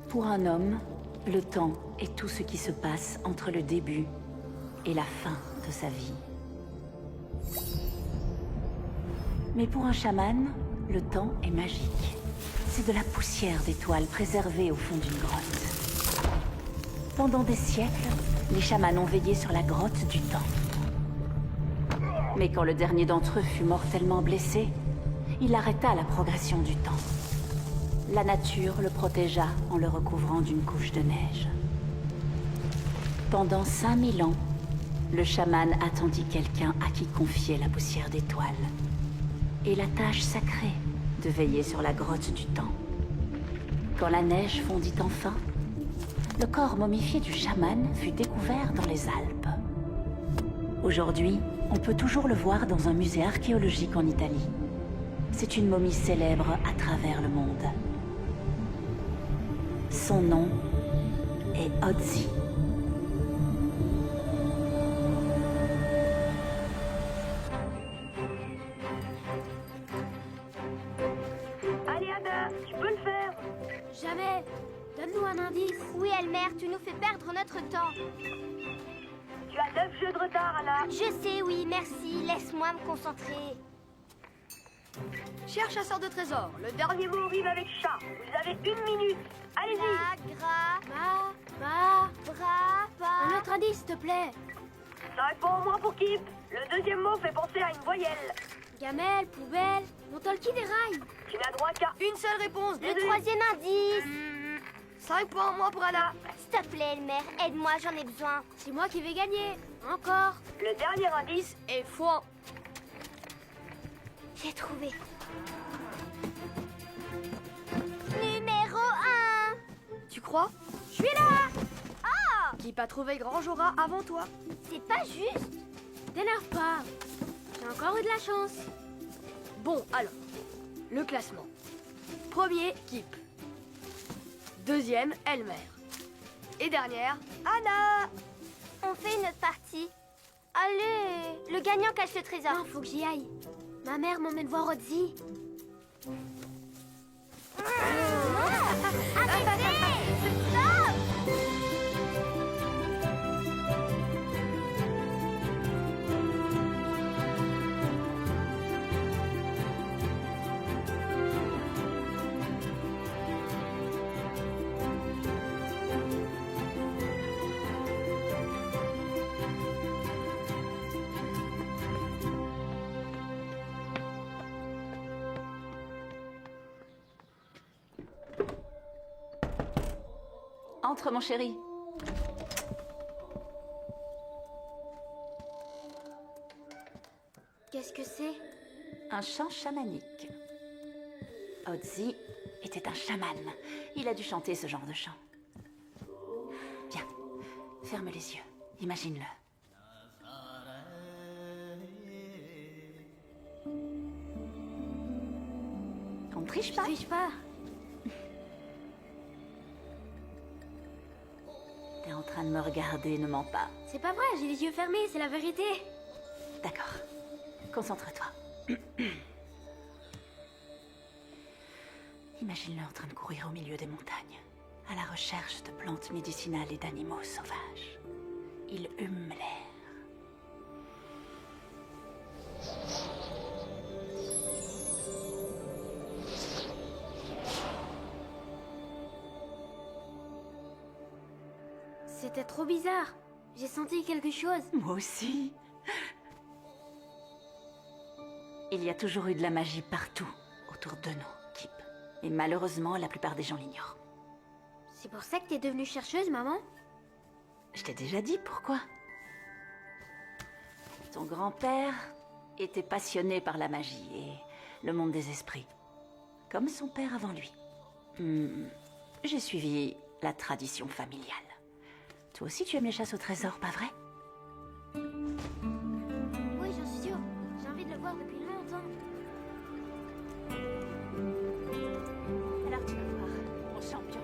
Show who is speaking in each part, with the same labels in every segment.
Speaker 1: Pour un homme, le temps est tout ce qui se passe entre le début et la fin de sa vie. Mais pour un chaman, le temps est magique. C'est de la poussière d'étoiles préservée au fond d'une grotte. Pendant des siècles, les chamans ont veillé sur la grotte du temps. Mais quand le dernier d'entre eux fut mortellement blessé, il arrêta la progression du temps. La nature le protégea en le recouvrant d'une couche de neige. Pendant 5000 ans, le chaman attendit quelqu'un à qui confier la poussière d'étoiles et la tâche sacrée de veiller sur la grotte du temps. Quand la neige fondit enfin, le corps momifié du chaman fut découvert dans les Alpes. Aujourd'hui, on peut toujours le voir dans un musée archéologique en Italie. C'est une momie célèbre à travers le monde. Son nom est Ötzi.
Speaker 2: Allez Anna, tu peux le faire.
Speaker 3: Jamais. Donne-nous un indice.
Speaker 4: Oui, Elmer, tu nous fais perdre notre temps.
Speaker 2: Tu as 9 jeux de retard, Anna.
Speaker 4: Je sais, oui, merci. Laisse-moi me concentrer.
Speaker 3: Cher chasseur de trésors,
Speaker 2: Le dernier mot rime avec chat. Vous avez 1 minute. Allez-y.
Speaker 3: Un autre indice, s'il te plaît.
Speaker 2: 5 points en moins pour Kip. Le deuxième mot fait penser à une voyelle.
Speaker 3: Gamelle, poubelle, mon talkie des rails.
Speaker 2: Tu n'as droit qu'à
Speaker 3: Une seule réponse.
Speaker 4: Le troisième indice.
Speaker 3: 5 points en moins pour Anna.
Speaker 4: S'il te plaît, Elmer, aide-moi, j'en ai besoin.
Speaker 3: C'est moi qui vais gagner. Encore.
Speaker 2: le dernier indice.
Speaker 3: Et foin.
Speaker 4: J'ai trouvé. Numéro 1.
Speaker 3: Tu crois? Je suis là. Qui pas trouvé grand Jora avant toi?
Speaker 4: C'est pas juste.
Speaker 3: T'énerve pas. J'ai encore eu de la chance. Bon, alors. Le classement. Premier, Kip. Deuxième, Elmer. Et dernière, Anna.
Speaker 4: On fait une autre partie. Allez, le gagnant cache le trésor.
Speaker 3: Non, faut que j'y aille. Ma mère m'emmène voir Ötzi.
Speaker 4: Arrêtez! Stop!
Speaker 1: Entre, mon chéri.
Speaker 3: Qu'est-ce que c'est?
Speaker 1: Un chant chamanique. Ötzi était un chaman. Il a dû chanter ce genre de chant. Viens, ferme les yeux. Imagine-le. On ne triche pas.
Speaker 3: Triche pas.
Speaker 1: T'es en train de me regarder, ne mens pas.
Speaker 3: C'est pas vrai, j'ai les yeux fermés, c'est la vérité.
Speaker 1: D'accord. Concentre-toi. Imagine-le en train de courir au milieu des montagnes, à la recherche de plantes médicinales et d'animaux sauvages. Il hume l'air.
Speaker 3: C'était trop bizarre. J'ai senti quelque chose.
Speaker 1: Moi aussi. Il y a toujours eu de la magie partout autour de nous, Kip. Et malheureusement, la plupart des gens l'ignorent.
Speaker 3: C'est pour ça que t'es devenue chercheuse, maman?
Speaker 1: Je t'ai déjà dit pourquoi. Ton grand-père était passionné par la magie et le monde des esprits. Comme son père avant lui. J'ai suivi la tradition familiale. Toi aussi, tu aimes les chasses au trésor, pas vrai?
Speaker 3: Oui, j'en suis sûre. J'ai envie de le voir depuis longtemps.
Speaker 1: Alors tu vas voir, mon champion.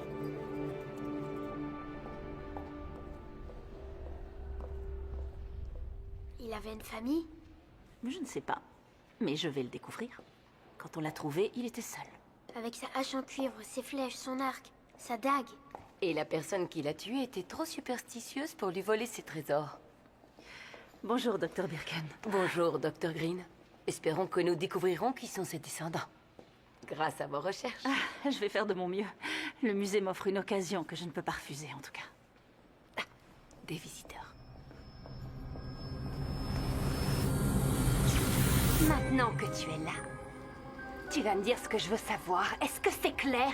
Speaker 3: Il avait une famille?
Speaker 1: Je ne sais pas, mais je vais le découvrir. Quand on l'a trouvé, il était seul.
Speaker 3: Avec sa hache en cuivre, ses flèches, son arc, sa dague.
Speaker 5: Et la personne qui l'a tué était trop superstitieuse pour lui voler ses trésors.
Speaker 1: Bonjour, Dr. Birken.
Speaker 5: Bonjour, Dr. Green. Espérons que nous découvrirons qui sont ses descendants. Grâce à vos recherches.
Speaker 1: Je vais faire de mon mieux. Le musée m'offre une occasion que je ne peux pas refuser, en tout cas.
Speaker 5: Des visiteurs.
Speaker 4: Maintenant que tu es là, tu vas me dire ce que je veux savoir. Est-ce que c'est clair?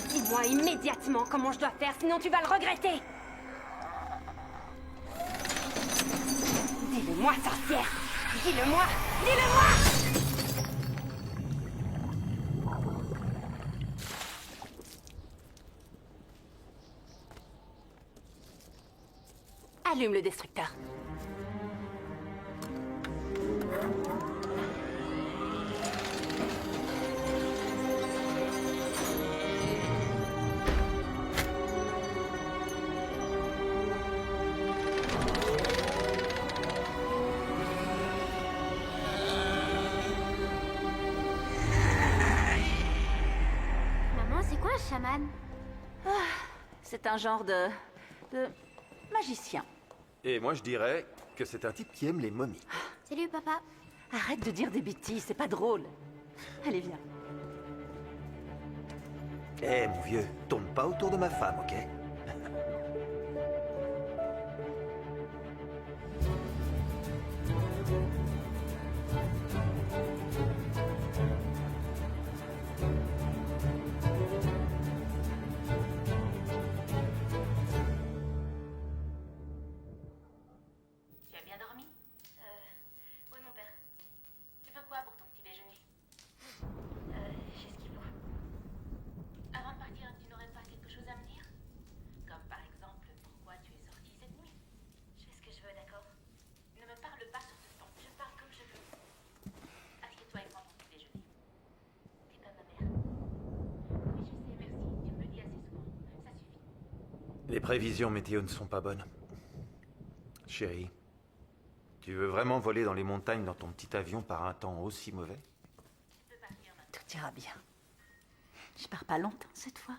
Speaker 4: Dis-moi immédiatement comment je dois faire, sinon tu vas le regretter. Dis-le-moi, sorcière. Dis-le-moi. Dis-le-moi.
Speaker 1: Allume le destructeur.
Speaker 4: Maman, c'est quoi un chaman?
Speaker 1: C'est un genre de magicien.
Speaker 6: Et moi, je dirais que c'est un type qui aime les momies.
Speaker 4: Salut, papa.
Speaker 1: Arrête de dire des bêtises, c'est pas drôle. Allez, viens.
Speaker 6: Eh, mon vieux, tourne pas autour de ma femme, ok?
Speaker 1: Tu as bien dormi? Oui, mon père. Tu veux quoi pour ton petit déjeuner? J'ai ce qu'il faut. Avant de partir, tu n'aurais pas quelque chose à me dire? Comme par exemple, pourquoi tu es sortie cette nuit? Je fais ce que je veux, d'accord? Ne me parle pas sur ce ton. Je parle comme je veux. Assieds-toi et prends ton petit déjeuner. T'es comme ma mère. Oui, je sais, merci. Tu me le dis assez souvent. Ça suffit.
Speaker 6: Les prévisions météo ne sont pas bonnes. Chérie, tu veux vraiment voler dans les montagnes dans ton petit avion par un temps aussi mauvais?
Speaker 1: Tout ira bien. Je pars pas longtemps cette fois.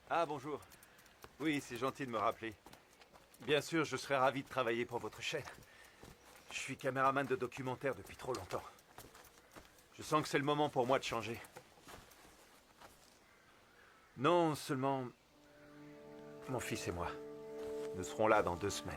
Speaker 6: Ah, bonjour. Oui, c'est gentil de me rappeler. Bien sûr, je serais ravi de travailler pour votre chaîne. Je suis caméraman de documentaire depuis trop longtemps. Je sens que c'est le moment pour moi de changer. Non, seulement... Mon fils et moi. Nous serons là dans 2 semaines.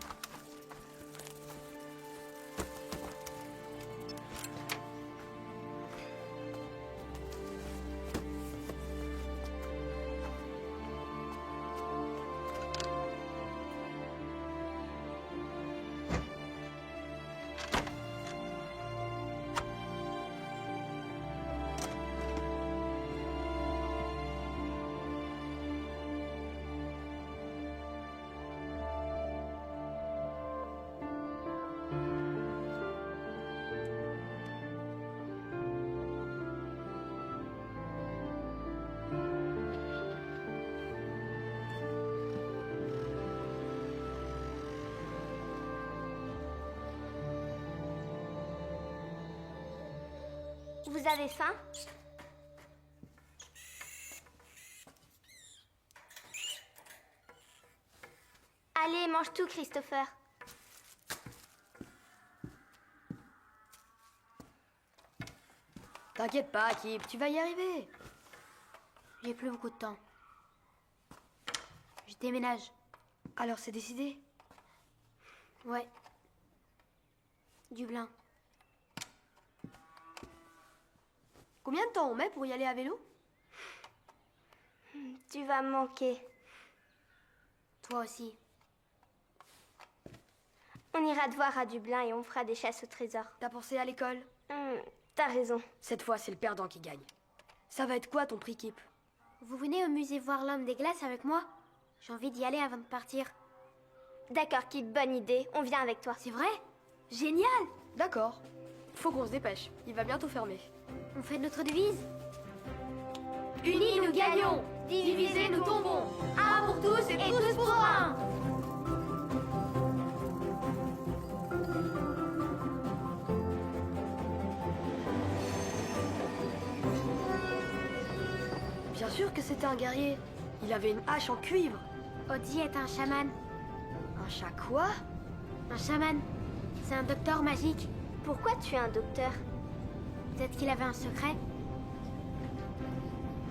Speaker 4: Vous avez faim? Allez, mange tout, Christopher.
Speaker 3: T'inquiète pas, Kip, tu vas y arriver. J'ai plus beaucoup de temps. Je déménage. Alors c'est décidé?
Speaker 7: Ouais. Dublin.
Speaker 3: Combien de temps on met pour y aller à vélo?
Speaker 7: Tu vas me manquer. Toi aussi. On ira te voir à Dublin et on fera des chasses au trésor.
Speaker 3: T'as pensé à l'école?
Speaker 7: T'as raison.
Speaker 3: Cette fois, c'est le perdant qui gagne. Ça va être quoi ton prix, Kip?
Speaker 7: Vous venez au musée voir l'homme des glaces avec moi? J'ai envie d'y aller avant de partir. D'accord, Kip, bonne idée. On vient avec toi. C'est vrai? Génial!
Speaker 3: D'accord. Faut qu'on se dépêche. Il va bientôt fermer.
Speaker 7: On fait notre devise?
Speaker 3: Unis, nous gagnons. Divisés, nous tombons. Un pour tous et tous pour un. Bien sûr que c'était un guerrier. Il avait une hache en cuivre.
Speaker 7: Odie est un chaman.
Speaker 3: Un chat quoi?
Speaker 7: Un chaman. C'est un docteur magique. Pourquoi tu es un docteur? Peut-être qu'il avait un secret.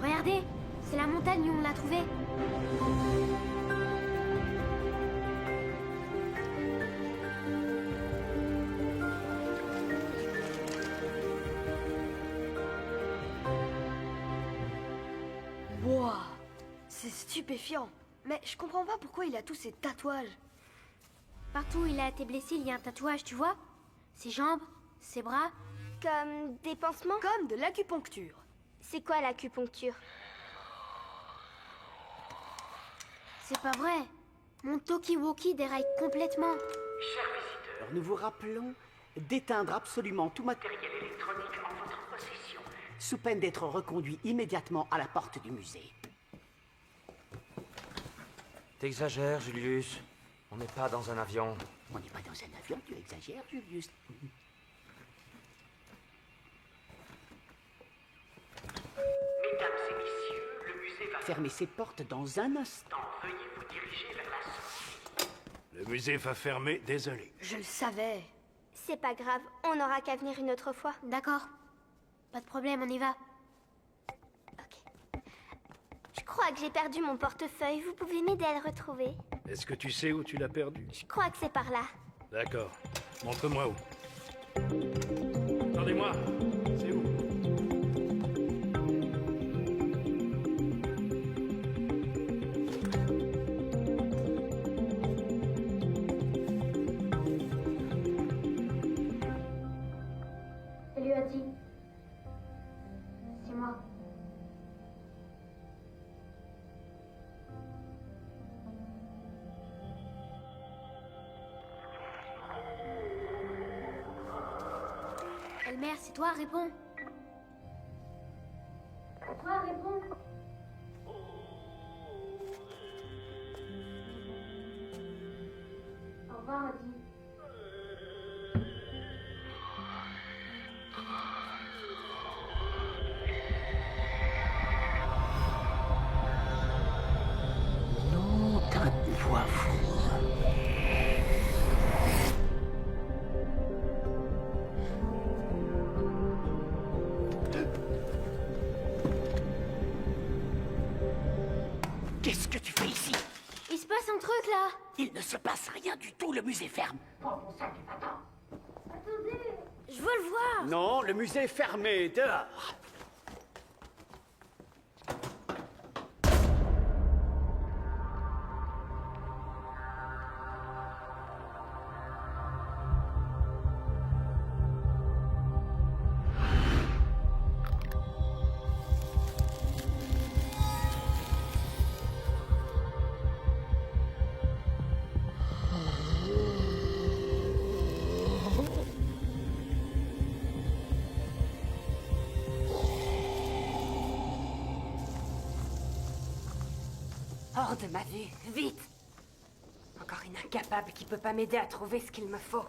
Speaker 7: Regardez, c'est la montagne où on l'a trouvé.
Speaker 3: Wow, c'est stupéfiant. Mais je comprends pas pourquoi il a tous ces tatouages.
Speaker 7: Partout où il a été blessé, il y a un tatouage, tu vois? Ses jambes, ses bras. Comme des pansements?
Speaker 3: Comme de l'acupuncture.
Speaker 7: C'est quoi l'acupuncture? C'est pas vrai. Mon talkie-walkie déraille complètement.
Speaker 8: Chers visiteurs, nous vous rappelons d'éteindre absolument tout matériel électronique en votre possession, sous peine d'être reconduit immédiatement à la porte du musée.
Speaker 9: T'exagères, Julius. On n'est pas dans un avion.
Speaker 8: On n'est pas dans un avion, tu exagères, Julius. Mesdames et messieurs, le musée va fermer ses portes dans un instant. Veuillez vous diriger vers la sortie.
Speaker 10: Le musée va fermer, désolé.
Speaker 3: Je le savais.
Speaker 7: C'est pas grave, on n'aura qu'à venir une autre fois. D'accord. Pas de problème, on y va. Ok. Je crois que j'ai perdu mon portefeuille. Vous pouvez m'aider à le retrouver?
Speaker 10: Est-ce que tu sais où tu l'as perdu?
Speaker 7: Je crois que c'est par là.
Speaker 10: D'accord. Montre-moi où. Attendez-moi. C'est où?
Speaker 7: Salut Adi. C'est moi. Elmer, c'est toi, réponds. C'est toi, réponds. Au revoir, Adi.
Speaker 8: Non, d'un poivron. Qu'est-ce que tu fais ici?
Speaker 7: Il se passe un truc, là.
Speaker 8: Il ne se passe rien du tout, le musée ferme. Prends ton sac et va-t'en.
Speaker 7: Attendez, je veux le voir.
Speaker 8: Non, le musée est fermé, dehors.
Speaker 4: Hors de ma vue, vite! Encore une incapable qui peut pas m'aider à trouver ce qu'il me faut.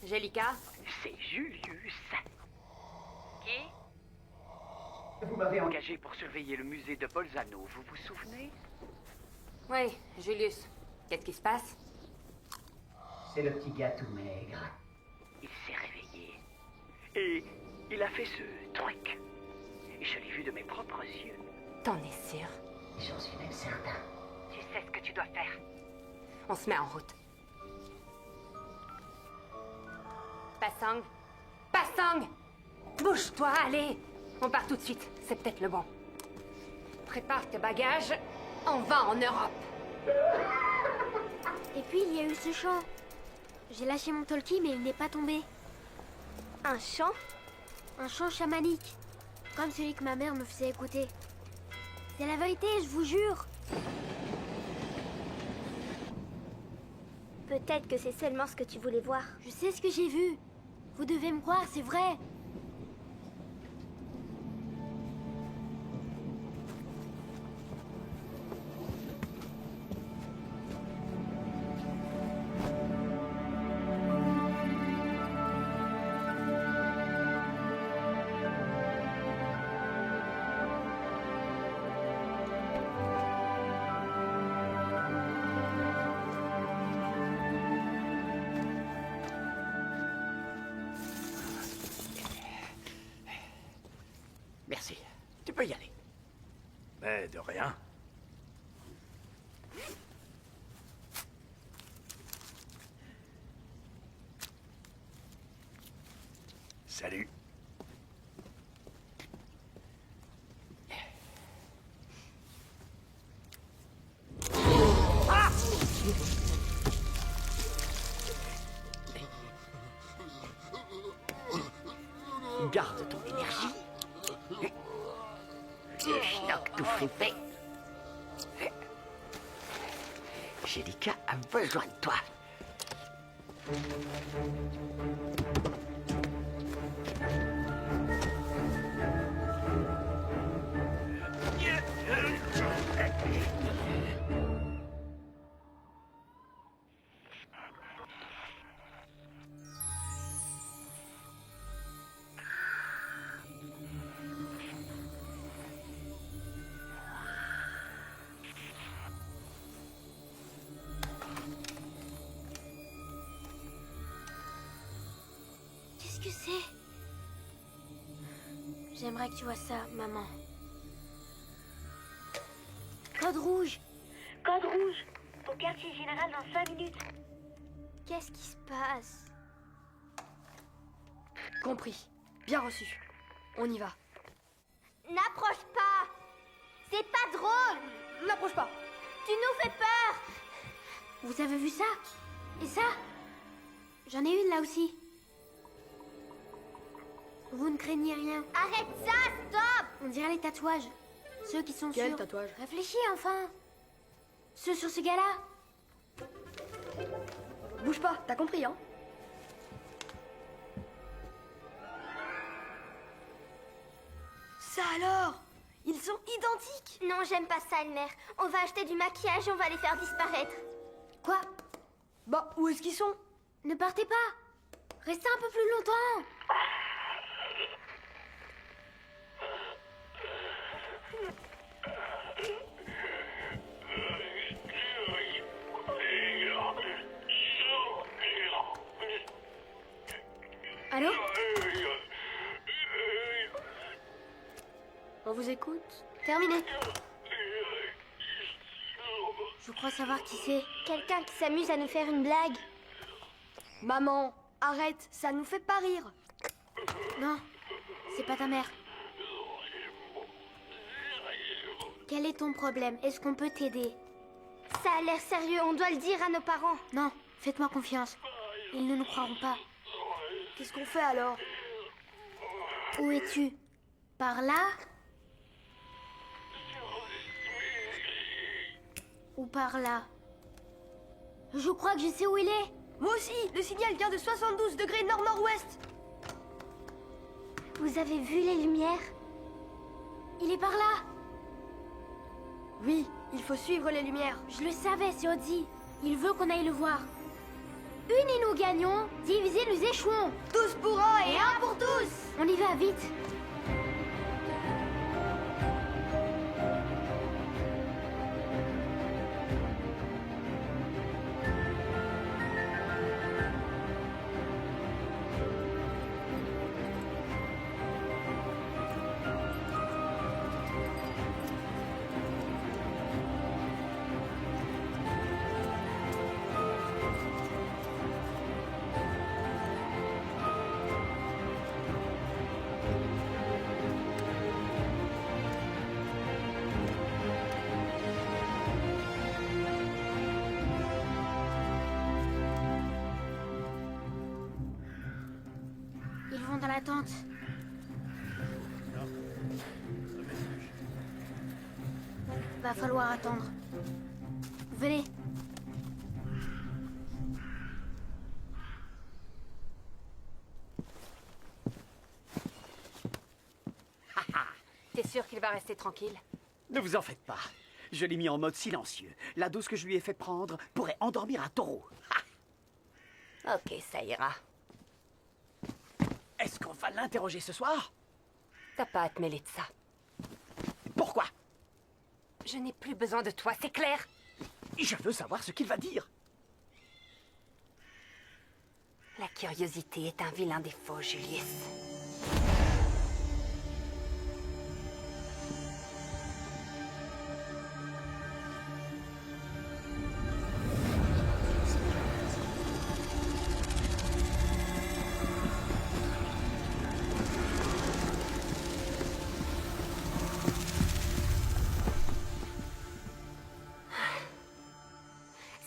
Speaker 4: Angelica?
Speaker 8: C'est Julius. Qui? Vous m'avez engagé pour surveiller le musée de Bolzano, vous vous souvenez?
Speaker 4: Oui, Julius. Qu'est-ce qui se passe?
Speaker 8: C'est le petit gars tout maigre. Il s'est réveillé. Et Il a fait ce truc. Je l'ai vu de mes propres yeux.
Speaker 4: T'en es sûr?
Speaker 8: J'en suis même certain.
Speaker 4: Tu sais ce que tu dois faire. On se met en route. Passang! Passang! Bouge-toi, allez! On part tout de suite, c'est peut-être le bon. Prépare tes bagages, on va en Europe.
Speaker 7: Et puis il y a eu ce chant. J'ai lâché mon talkie mais il n'est pas tombé. Un chant? Un chant chamanique. Comme celui que ma mère me faisait écouter. C'est la vérité, je vous jure. Peut-être que c'est seulement ce que tu voulais voir. Je sais ce que j'ai vu. Vous devez me croire, c'est vrai.
Speaker 8: Merci. Tu peux y aller.
Speaker 10: Mais de rien. Salut.
Speaker 8: Garde ton énergie. Le schnock tout frippé. Jellica a besoin de toi.
Speaker 7: Qu'est-ce que c'est? J'aimerais que tu vois ça, maman. Code rouge.
Speaker 2: Code rouge. Au quartier général dans 5 minutes.
Speaker 7: Qu'est-ce qui se passe?
Speaker 3: Compris. Bien reçu. On y va.
Speaker 7: N'approche pas. C'est pas drôle.
Speaker 3: N'approche pas.
Speaker 7: Tu nous fais peur. Vous avez vu ça? Et ça? J'en ai une là aussi. Vous ne craignez rien. Arrête ça, stop! On dirait les tatouages. Ceux qui sont
Speaker 3: Quel
Speaker 7: sur...
Speaker 3: tatouage?
Speaker 7: Réfléchis enfin. Ceux sur ce gars-là.
Speaker 3: Bouge pas, t'as compris, hein? Ça alors? Ils sont identiques!
Speaker 7: Non, j'aime pas ça, Elmer. On va acheter du maquillage et on va les faire disparaître. Quoi?
Speaker 3: Bah, où est-ce qu'ils sont?
Speaker 7: Ne partez pas. Restez un peu plus longtemps. Allô?
Speaker 3: On vous écoute?
Speaker 7: Terminé. Je crois savoir qui c'est. Quelqu'un qui s'amuse à nous faire une blague.
Speaker 3: Maman, arrête, ça nous fait pas rire.
Speaker 7: Non, c'est pas ta mère. Quel est ton problème? Est-ce qu'on peut t'aider? Ça a l'air sérieux, on doit le dire à nos parents. Non, faites-moi confiance. Ils ne nous croiront pas.
Speaker 3: Qu'est-ce qu'on fait alors?
Speaker 7: Où es-tu? Par là? Ou par là? Je crois que je sais où il est.
Speaker 3: Moi aussi, le signal vient de 72 degrés nord-nord-ouest.
Speaker 7: Vous avez vu les lumières? Il est par là.
Speaker 3: Oui, il faut suivre les lumières.
Speaker 7: Je le savais, c'est Odzi. Il veut qu'on aille le voir. Unis nous gagnons, divisés nous échouons.
Speaker 3: Tous pour un et un pour tous.
Speaker 7: On y va, vite. à la tente. Va falloir attendre. Venez.
Speaker 4: T'es sûr qu'il va rester tranquille?
Speaker 8: Ne vous en faites pas. Je l'ai mis en mode silencieux. La dose que je lui ai fait prendre pourrait endormir un taureau.
Speaker 5: Ok, ça ira.
Speaker 8: Est-ce qu'on va l'interroger ce soir?
Speaker 4: T'as pas à te mêler de ça.
Speaker 8: Pourquoi?
Speaker 4: Je n'ai plus besoin de toi, c'est clair?
Speaker 8: Je veux savoir ce qu'il va dire.
Speaker 4: La curiosité est un vilain défaut, Julius.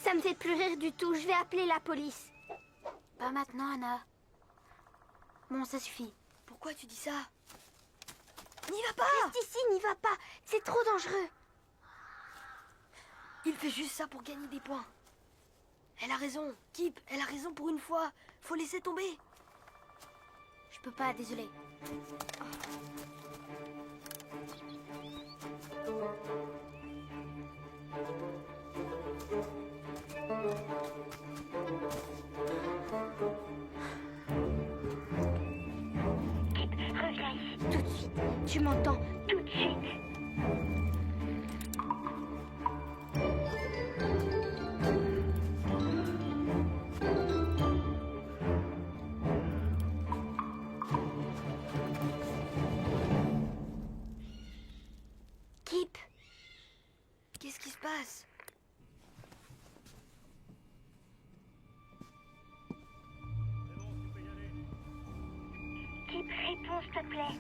Speaker 7: Ça me fait plus rire du tout. Je vais appeler la police. Pas maintenant, Anna. Bon, ça suffit.
Speaker 3: Pourquoi tu dis ça? N'y va pas!
Speaker 7: Reste ici, n'y va pas. C'est trop dangereux.
Speaker 3: Il fait juste ça pour gagner des points. Elle a raison, Kip, elle a raison pour une fois. Faut laisser tomber.
Speaker 7: Je peux pas, désolé.
Speaker 2: Reviens ici tout de suite. Tu m'entends? Tout de suite.
Speaker 7: Kip,
Speaker 3: Qu'est-ce qui se passe?
Speaker 2: Kip, réponds, s'il te plaît.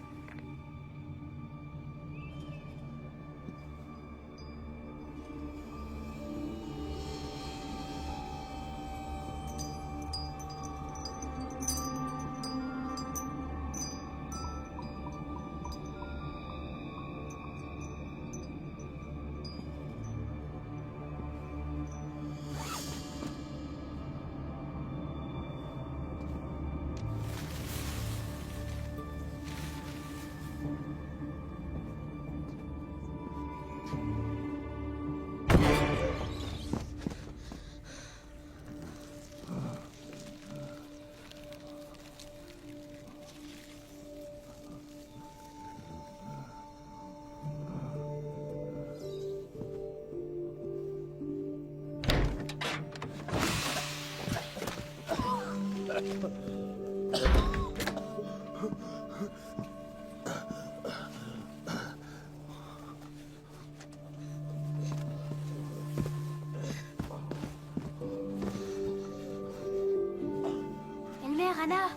Speaker 7: Elmer, Anna,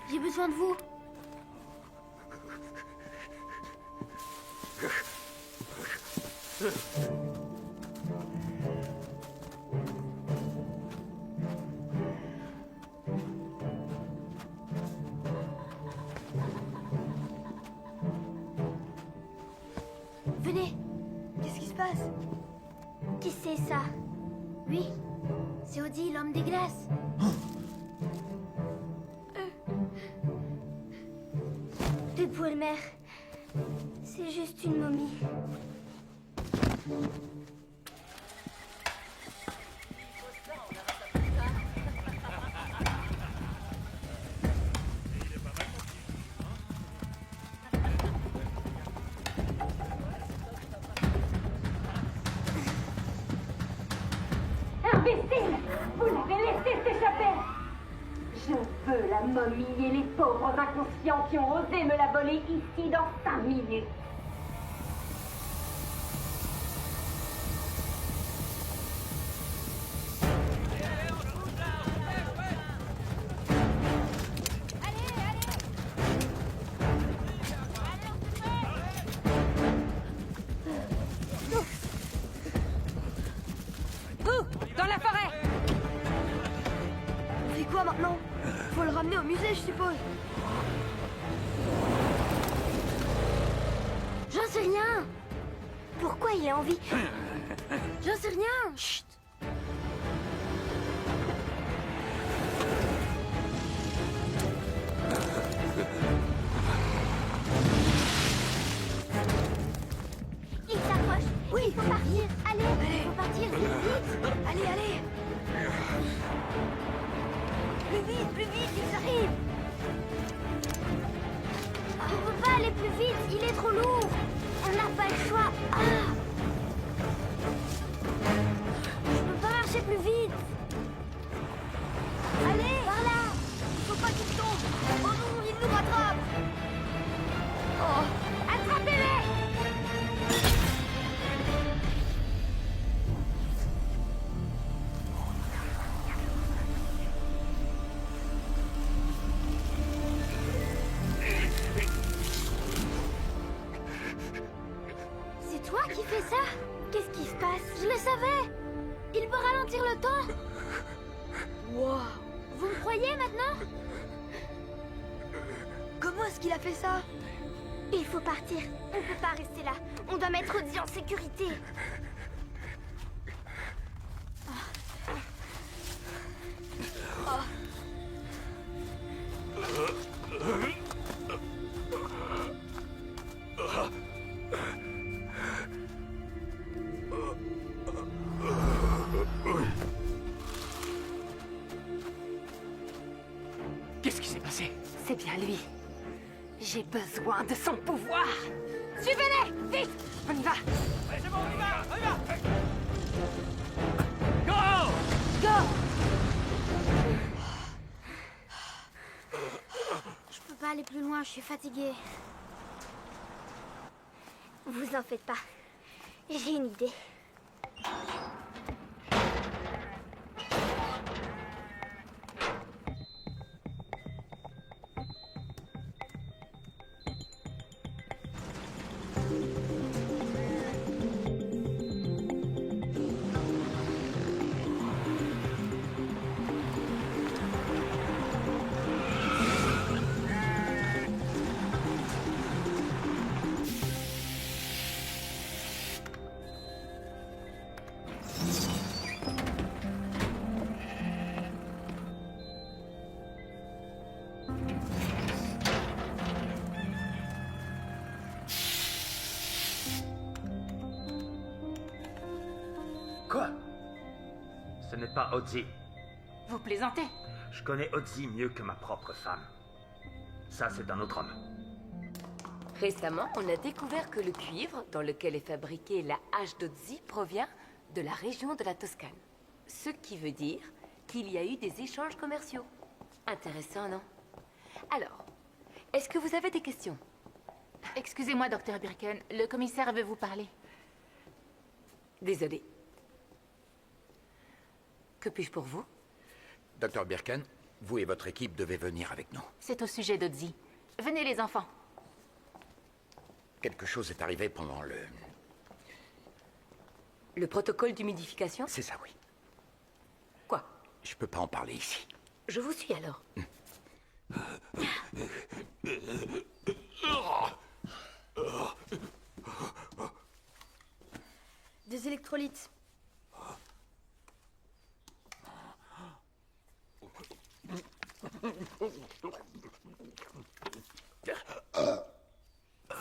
Speaker 7: j'ai besoin de vous. Venez.
Speaker 3: Qu'est-ce qui se passe?
Speaker 7: Qui c'est ça? Oui, c'est Odie, l'homme des glaces. Debout, Elmer. C'est juste une momie.
Speaker 2: Imbécile! Vous l'avez laissé s'échapper! Je veux la momie et les pauvres inconscients qui ont osé me la voler ici dans 5 minutes.
Speaker 4: Dans la forêt!
Speaker 3: On fait quoi maintenant? Faut le ramener au musée, je suppose.
Speaker 7: rien. Pourquoi il a envie?
Speaker 3: J'en sais rien. Chut.
Speaker 7: Il s'approche. Oui, il faut partir. Allez, il faut partir. Vite.
Speaker 3: Allez, allez.
Speaker 7: Plus vite, ils arrivent. On peut pas aller plus vite, il est trop lourd. On n'a pas le choix. Ah. Je peux pas marcher plus vite. Allez, par là.
Speaker 3: Faut pas qu'il tombe. Oh non, il nous rattrape. Oh,
Speaker 7: Attrapez-les. C'est toi qui fais ça? Qu'est-ce qui se passe? Je le savais. Il peut ralentir le temps.
Speaker 3: wow.
Speaker 7: Vous me croyez maintenant?
Speaker 3: Comment est-ce qu'il a fait ça?
Speaker 7: Il faut partir. On peut pas rester là. On doit mettre Odzi en sécurité.
Speaker 9: Qu'est-ce qui s'est passé?
Speaker 4: C'est bien lui. J'ai besoin de son pouvoir. Suivez-les, vite. On y va.
Speaker 9: Ouais, c'est bon, on y va.
Speaker 4: Go.
Speaker 7: Je peux pas aller plus loin, je suis fatiguée. Vous en faites pas. J'ai une idée.
Speaker 10: Quoi? Ce n'est pas Odzi.
Speaker 4: Vous plaisantez?
Speaker 10: Je connais Odzi mieux que ma propre femme. Ça, c'est un autre homme.
Speaker 5: Récemment, on a découvert que le cuivre dans lequel est fabriquée la hache d'Odzi provient de la région de la Toscane. Ce qui veut dire qu'il y a eu des échanges commerciaux. Intéressant, non? Alors, est-ce que vous avez des questions?
Speaker 11: Excusez-moi, Dr. Birken, le commissaire veut vous parler.
Speaker 5: Désolée. Que puis-je pour vous?
Speaker 12: Dr. Birken, vous et votre équipe devez venir avec nous.
Speaker 11: C'est au sujet d'Odzi. Venez, les enfants.
Speaker 12: Quelque chose est arrivé pendant le...
Speaker 5: Le protocole d'humidification?
Speaker 12: C'est ça, oui.
Speaker 5: Quoi?
Speaker 12: Je peux pas en parler ici.
Speaker 5: Je vous suis alors.
Speaker 3: Des électrolytes.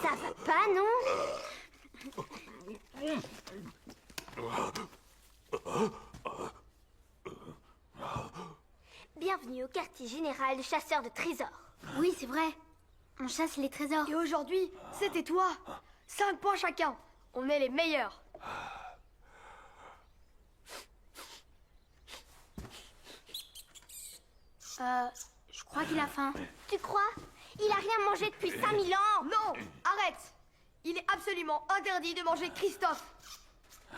Speaker 7: Ça va pas, non? Bienvenue au quartier général chasseur de trésors. Oui, c'est vrai. On chasse les trésors.
Speaker 3: Et aujourd'hui, c'était toi. 5 points chacun. On est les meilleurs.
Speaker 7: Je crois qu'il a faim. Tu crois? Il a rien mangé depuis 5000 ans.
Speaker 3: Non, arrête. Il est absolument interdit de manger Christophe.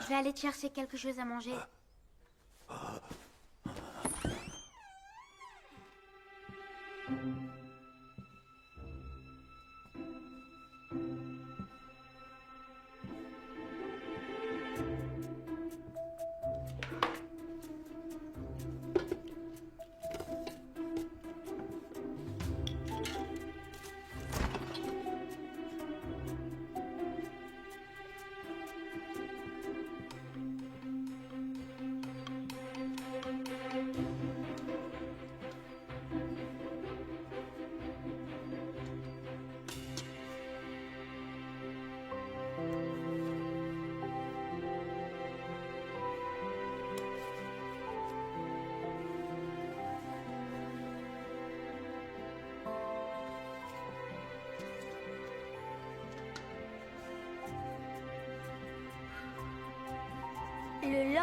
Speaker 7: Je vais aller te chercher quelque chose à manger.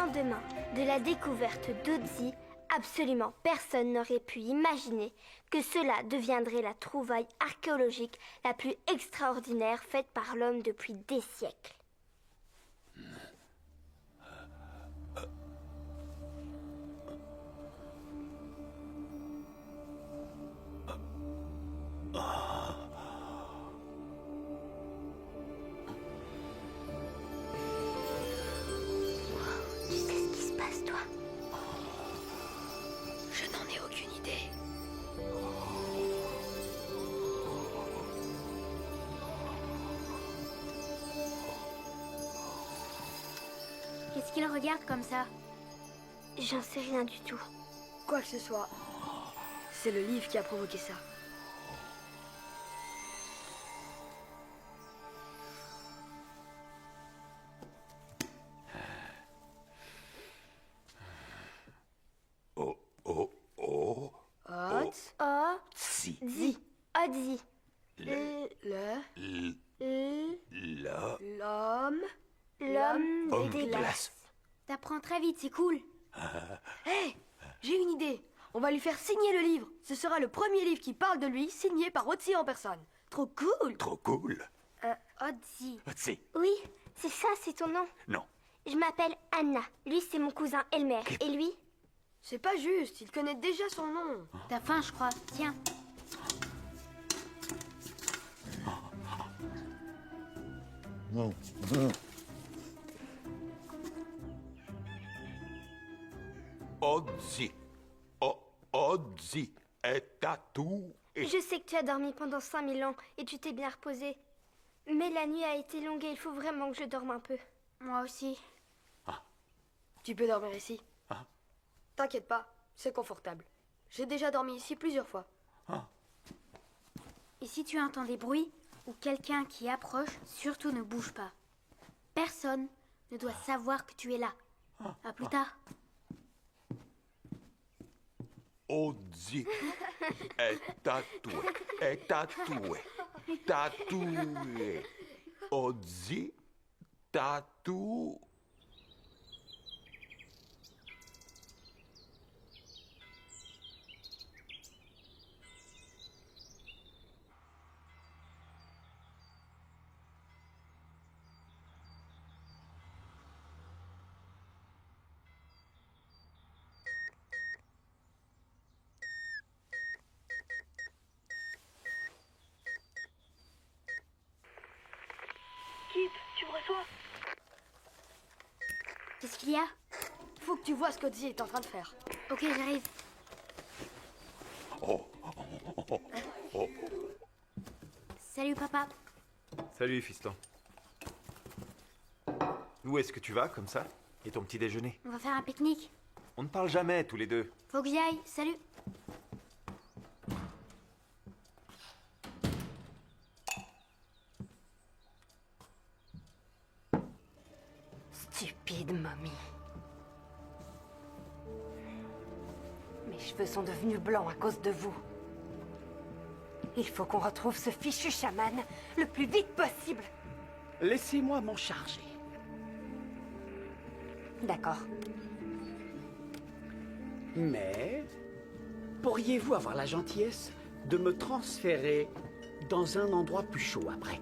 Speaker 7: lendemain de la découverte d'Otzi, absolument personne n'aurait pu imaginer que cela deviendrait la trouvaille archéologique la plus extraordinaire faite par l'homme depuis des siècles.
Speaker 2: Tu sais ce qui se passe, toi?
Speaker 3: Je n'en ai aucune idée.
Speaker 7: Qu'est-ce qu'il regarde comme ça? J'en sais rien du tout.
Speaker 3: Quoi que ce soit, c'est le livre qui a provoqué ça.
Speaker 7: Otzi. Otzi. L'homme des glaces.
Speaker 3: T'apprends très vite, c'est cool. Hé, j'ai une idée. On va lui faire signer le livre. Ce sera le premier livre qui parle de lui, signé par Otzi en personne. Trop cool.
Speaker 12: Trop cool.
Speaker 7: Otzi.
Speaker 12: Otzi.
Speaker 7: Oui, c'est ça, c'est ton nom.
Speaker 12: Non.
Speaker 7: Je m'appelle Anna. Lui, c'est mon cousin Elmer. Et lui?
Speaker 3: C'est pas juste, il connaît déjà son nom.
Speaker 7: T'as faim, je crois. Tiens.
Speaker 12: Otzi. Otzi est à tout.
Speaker 7: Je sais que tu as dormi pendant 5000 ans et tu t'es bien reposé. Mais la nuit a été longue et il faut vraiment que je dorme un peu. Moi aussi.
Speaker 3: Tu peux dormir ici. T'inquiète pas, c'est confortable. J'ai déjà dormi ici plusieurs fois.
Speaker 7: Et si tu entends des bruits ou quelqu'un qui approche, surtout ne bouge pas. Personne ne doit savoir que tu es là. À plus tard.
Speaker 12: Otzi est tatoué. Est tatoué. Tatoué. Otzi tatou.
Speaker 3: Tu me reçois?
Speaker 7: Qu'est-ce qu'il y a?
Speaker 3: Faut que tu vois ce qu'Otzi est en train de faire.
Speaker 7: Ok, j'arrive. Salut, papa.
Speaker 6: Salut, fiston. Où est-ce que tu vas, comme ça? Et ton petit déjeuner?
Speaker 7: On va faire un pique-nique.
Speaker 6: On ne parle jamais, tous les deux.
Speaker 7: Faut que j'y aille. Salut.
Speaker 4: Stupide momie. Mes cheveux sont devenus blancs à cause de vous. Il faut qu'on retrouve ce fichu chaman le plus vite possible.
Speaker 8: Laissez-moi m'en charger.
Speaker 4: D'accord.
Speaker 8: Mais pourriez-vous avoir la gentillesse de me transférer dans un endroit plus chaud après?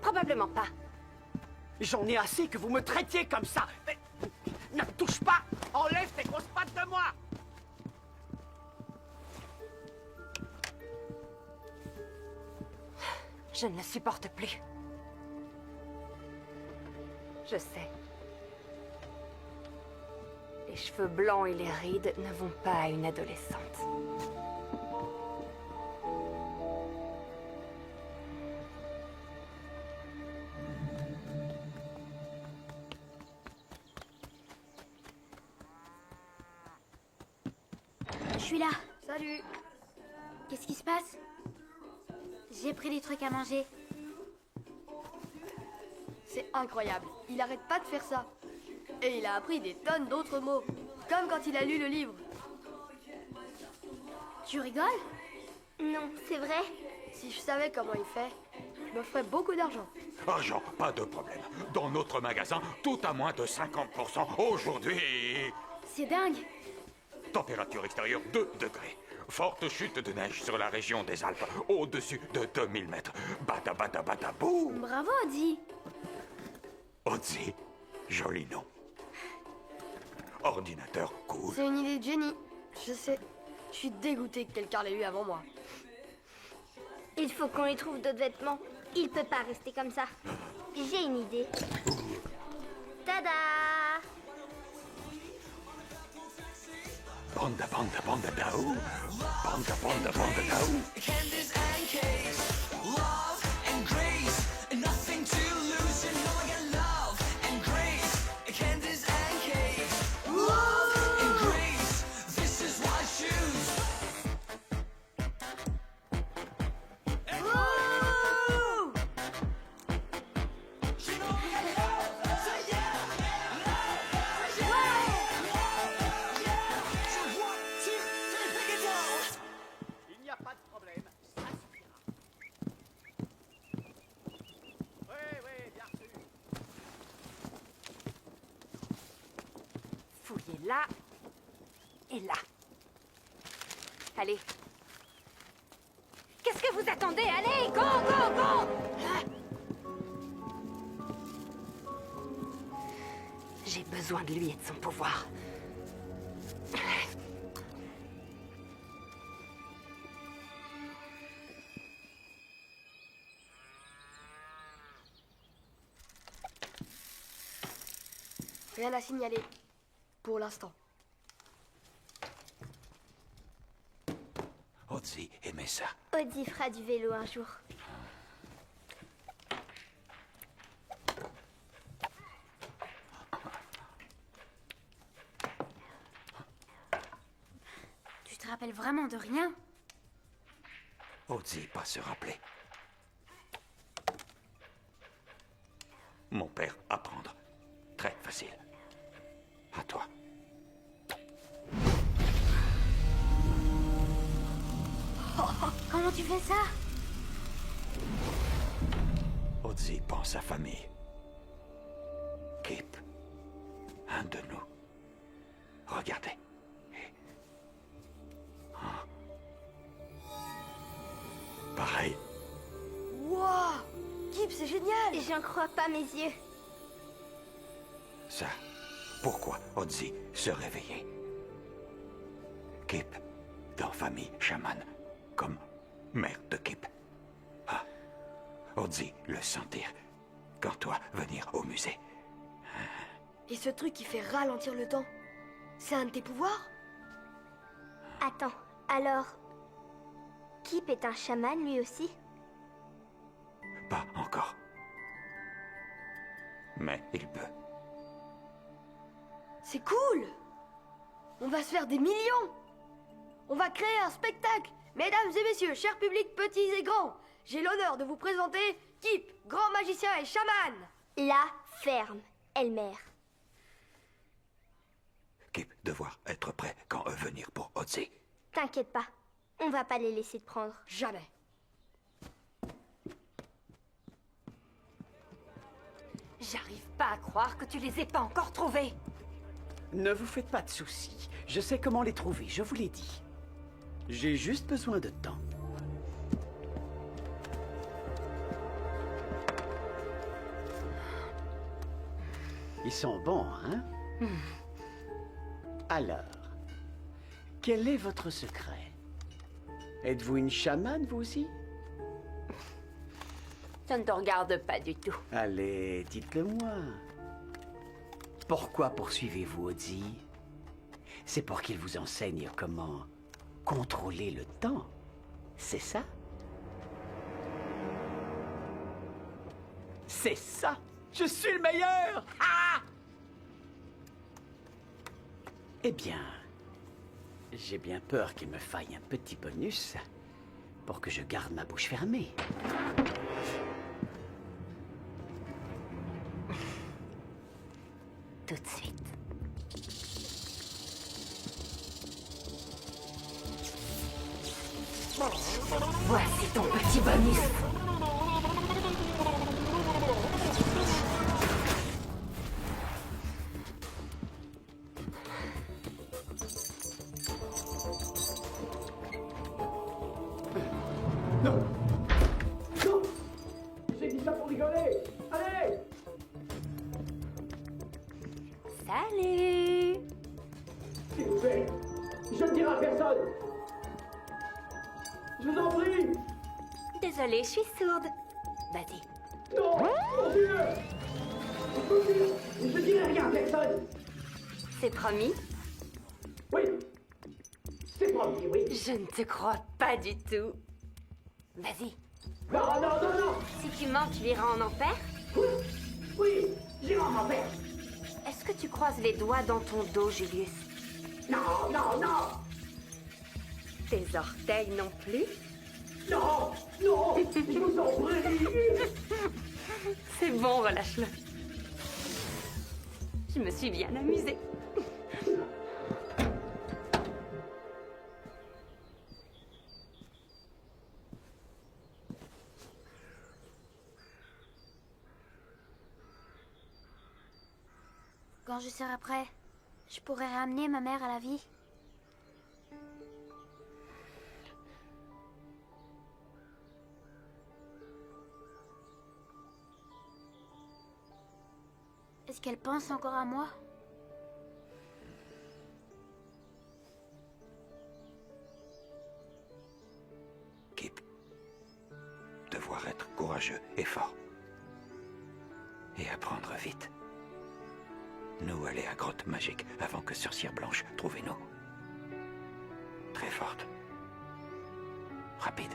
Speaker 4: Probablement pas.
Speaker 8: J'en ai assez que vous me traitiez comme ça. Mais ne me touche pas. Enlève tes grosses pattes de moi.
Speaker 4: Je ne le supporte plus. Je sais. Les cheveux blancs et les rides ne vont pas à une adolescente.
Speaker 7: Je suis là.
Speaker 3: Salut.
Speaker 7: Qu'est-ce qui se passe? J'ai pris des trucs à manger.
Speaker 3: C'est incroyable. Il arrête pas de faire ça. Et il a appris des tonnes d'autres mots. Comme quand il a lu le livre.
Speaker 7: Tu rigoles? Non, c'est vrai.
Speaker 3: Si je savais comment il fait, je me ferais beaucoup d'argent.
Speaker 12: Argent, pas de problème. Dans notre magasin, tout à moins de 50% aujourd'hui.
Speaker 3: C'est dingue.
Speaker 12: Température extérieure 2 degrés. Forte chute de neige sur la région des Alpes, au-dessus de 2000 mètres. Bada bada bada boum.
Speaker 7: Bravo, Odzi.
Speaker 12: Odzi, joli nom. Ordinateur cool.
Speaker 3: C'est une idée de génie. Je sais. Je suis dégoûté que quelqu'un l'ait eu avant moi.
Speaker 7: Il faut qu'on lui trouve d'autres vêtements. Il peut pas rester comme ça. J'ai une idée. Tada!
Speaker 12: Banda banda banda daou. Banda banda banda daou.
Speaker 13: Candice and Case, love and grace, nothing to lose, you know I got love and grace. Candice and Case, love and grace, this is what I choose. Woo! You know I got love, so yeah, love, so yeah, so 1, 2, 3, pick it up.
Speaker 8: Il n'y a pas de problème, ça suffira. Oui, bien sûr.
Speaker 4: Fouillez là et là. Allez. Qu'est-ce que vous attendez? Allez, go, go, go! J'ai besoin de lui et de son pouvoir.
Speaker 3: Rien à signaler. Pour l'instant.
Speaker 12: Odzi aimait ça.
Speaker 7: Odzi fera du vélo un jour.
Speaker 3: Tu te rappelles vraiment de rien?
Speaker 12: Odzi pas se rappeler. Mon père, apprendre. Très facile. À toi.
Speaker 7: Comment tu fais ça?
Speaker 12: Odzi pense à famille. Kip. Un de nous. Regardez. Pareil.
Speaker 3: Wouah! Kip, c'est génial!
Speaker 7: J'en crois pas mes yeux.
Speaker 12: Ça. Pourquoi Odzi se réveillait? Kip, dans famille chamane, comme mère de Kip. Ah, Odzi le sentir, quand toi venir au musée.
Speaker 3: Et ce truc qui fait ralentir le temps, c'est un de tes pouvoirs?
Speaker 7: Attends, alors... Kip est un chaman lui aussi?
Speaker 12: Pas encore. Mais il peut.
Speaker 3: C'est cool! On va se faire des millions! On va créer un spectacle! Mesdames et messieurs, chers publics petits et grands, j'ai l'honneur de vous présenter Kip, grand magicien et chaman!
Speaker 7: La ferme, Elmer.
Speaker 12: Kip devoir être prêt quand venir pour Odzi.
Speaker 7: T'inquiète pas, on va pas les laisser te prendre.
Speaker 3: Jamais.
Speaker 4: J'arrive pas à croire que tu les aies pas encore trouvés.
Speaker 8: Ne vous faites pas de soucis. Je sais comment les trouver, je vous l'ai dit. J'ai juste besoin de temps. Ils sont bons, hein? Alors, quel est votre secret? Êtes-vous une chamane, vous aussi?
Speaker 1: Ça ne te regarde pas du tout.
Speaker 8: Allez, dites-le-moi. Pourquoi poursuivez-vous Odzi? C'est pour qu'il vous enseigne comment contrôler le temps, c'est ça? C'est ça! Je suis le meilleur! Ah! Eh bien, j'ai bien peur qu'il me faille un petit bonus pour que je garde ma bouche fermée.
Speaker 1: Tout de suite. Voici ton petit bonus.
Speaker 4: Salut!
Speaker 14: S'il vous plaît, je ne dirai à personne. Je vous en prie.
Speaker 4: Désolée, je suis sourde. Vas-y.
Speaker 14: Non, mon Dieu. Je ne dirai rien à personne.
Speaker 4: C'est promis?
Speaker 14: Oui, c'est promis, oui.
Speaker 4: Je ne te crois pas du tout. Vas-y.
Speaker 14: Non, non, non, non.
Speaker 4: Si tu mens, tu iras en enfer?
Speaker 14: Oui, j'irai en enfer.
Speaker 4: Est-ce que tu croises les doigts dans ton dos, Julius?
Speaker 14: Non, non, non.
Speaker 4: Tes orteils non plus?
Speaker 14: Non, non, je vous en prie.
Speaker 4: C'est bon, relâche-le. Je me suis bien amusée.
Speaker 7: Quand je serai prêt, je pourrai ramener ma mère à la vie. Est-ce qu'elle pense encore à moi?
Speaker 12: Kip, devoir être courageux et fort. Et apprendre vite. Nous aller à Grotte Magique avant que Sorcière Blanche trouve nous. Très forte. Rapide.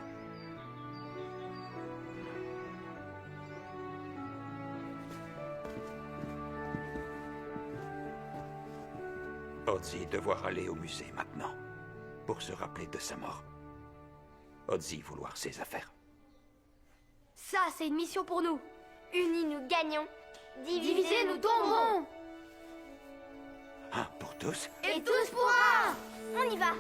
Speaker 12: Ozzy devoir aller au musée maintenant, pour se rappeler de sa mort. Ozzy vouloir ses affaires.
Speaker 7: Ça, c'est une mission pour nous.
Speaker 2: Unis, nous gagnons.
Speaker 7: Divisés, nous tomberons.
Speaker 12: Un pour tous.
Speaker 7: Et tous pour un.
Speaker 2: On y va.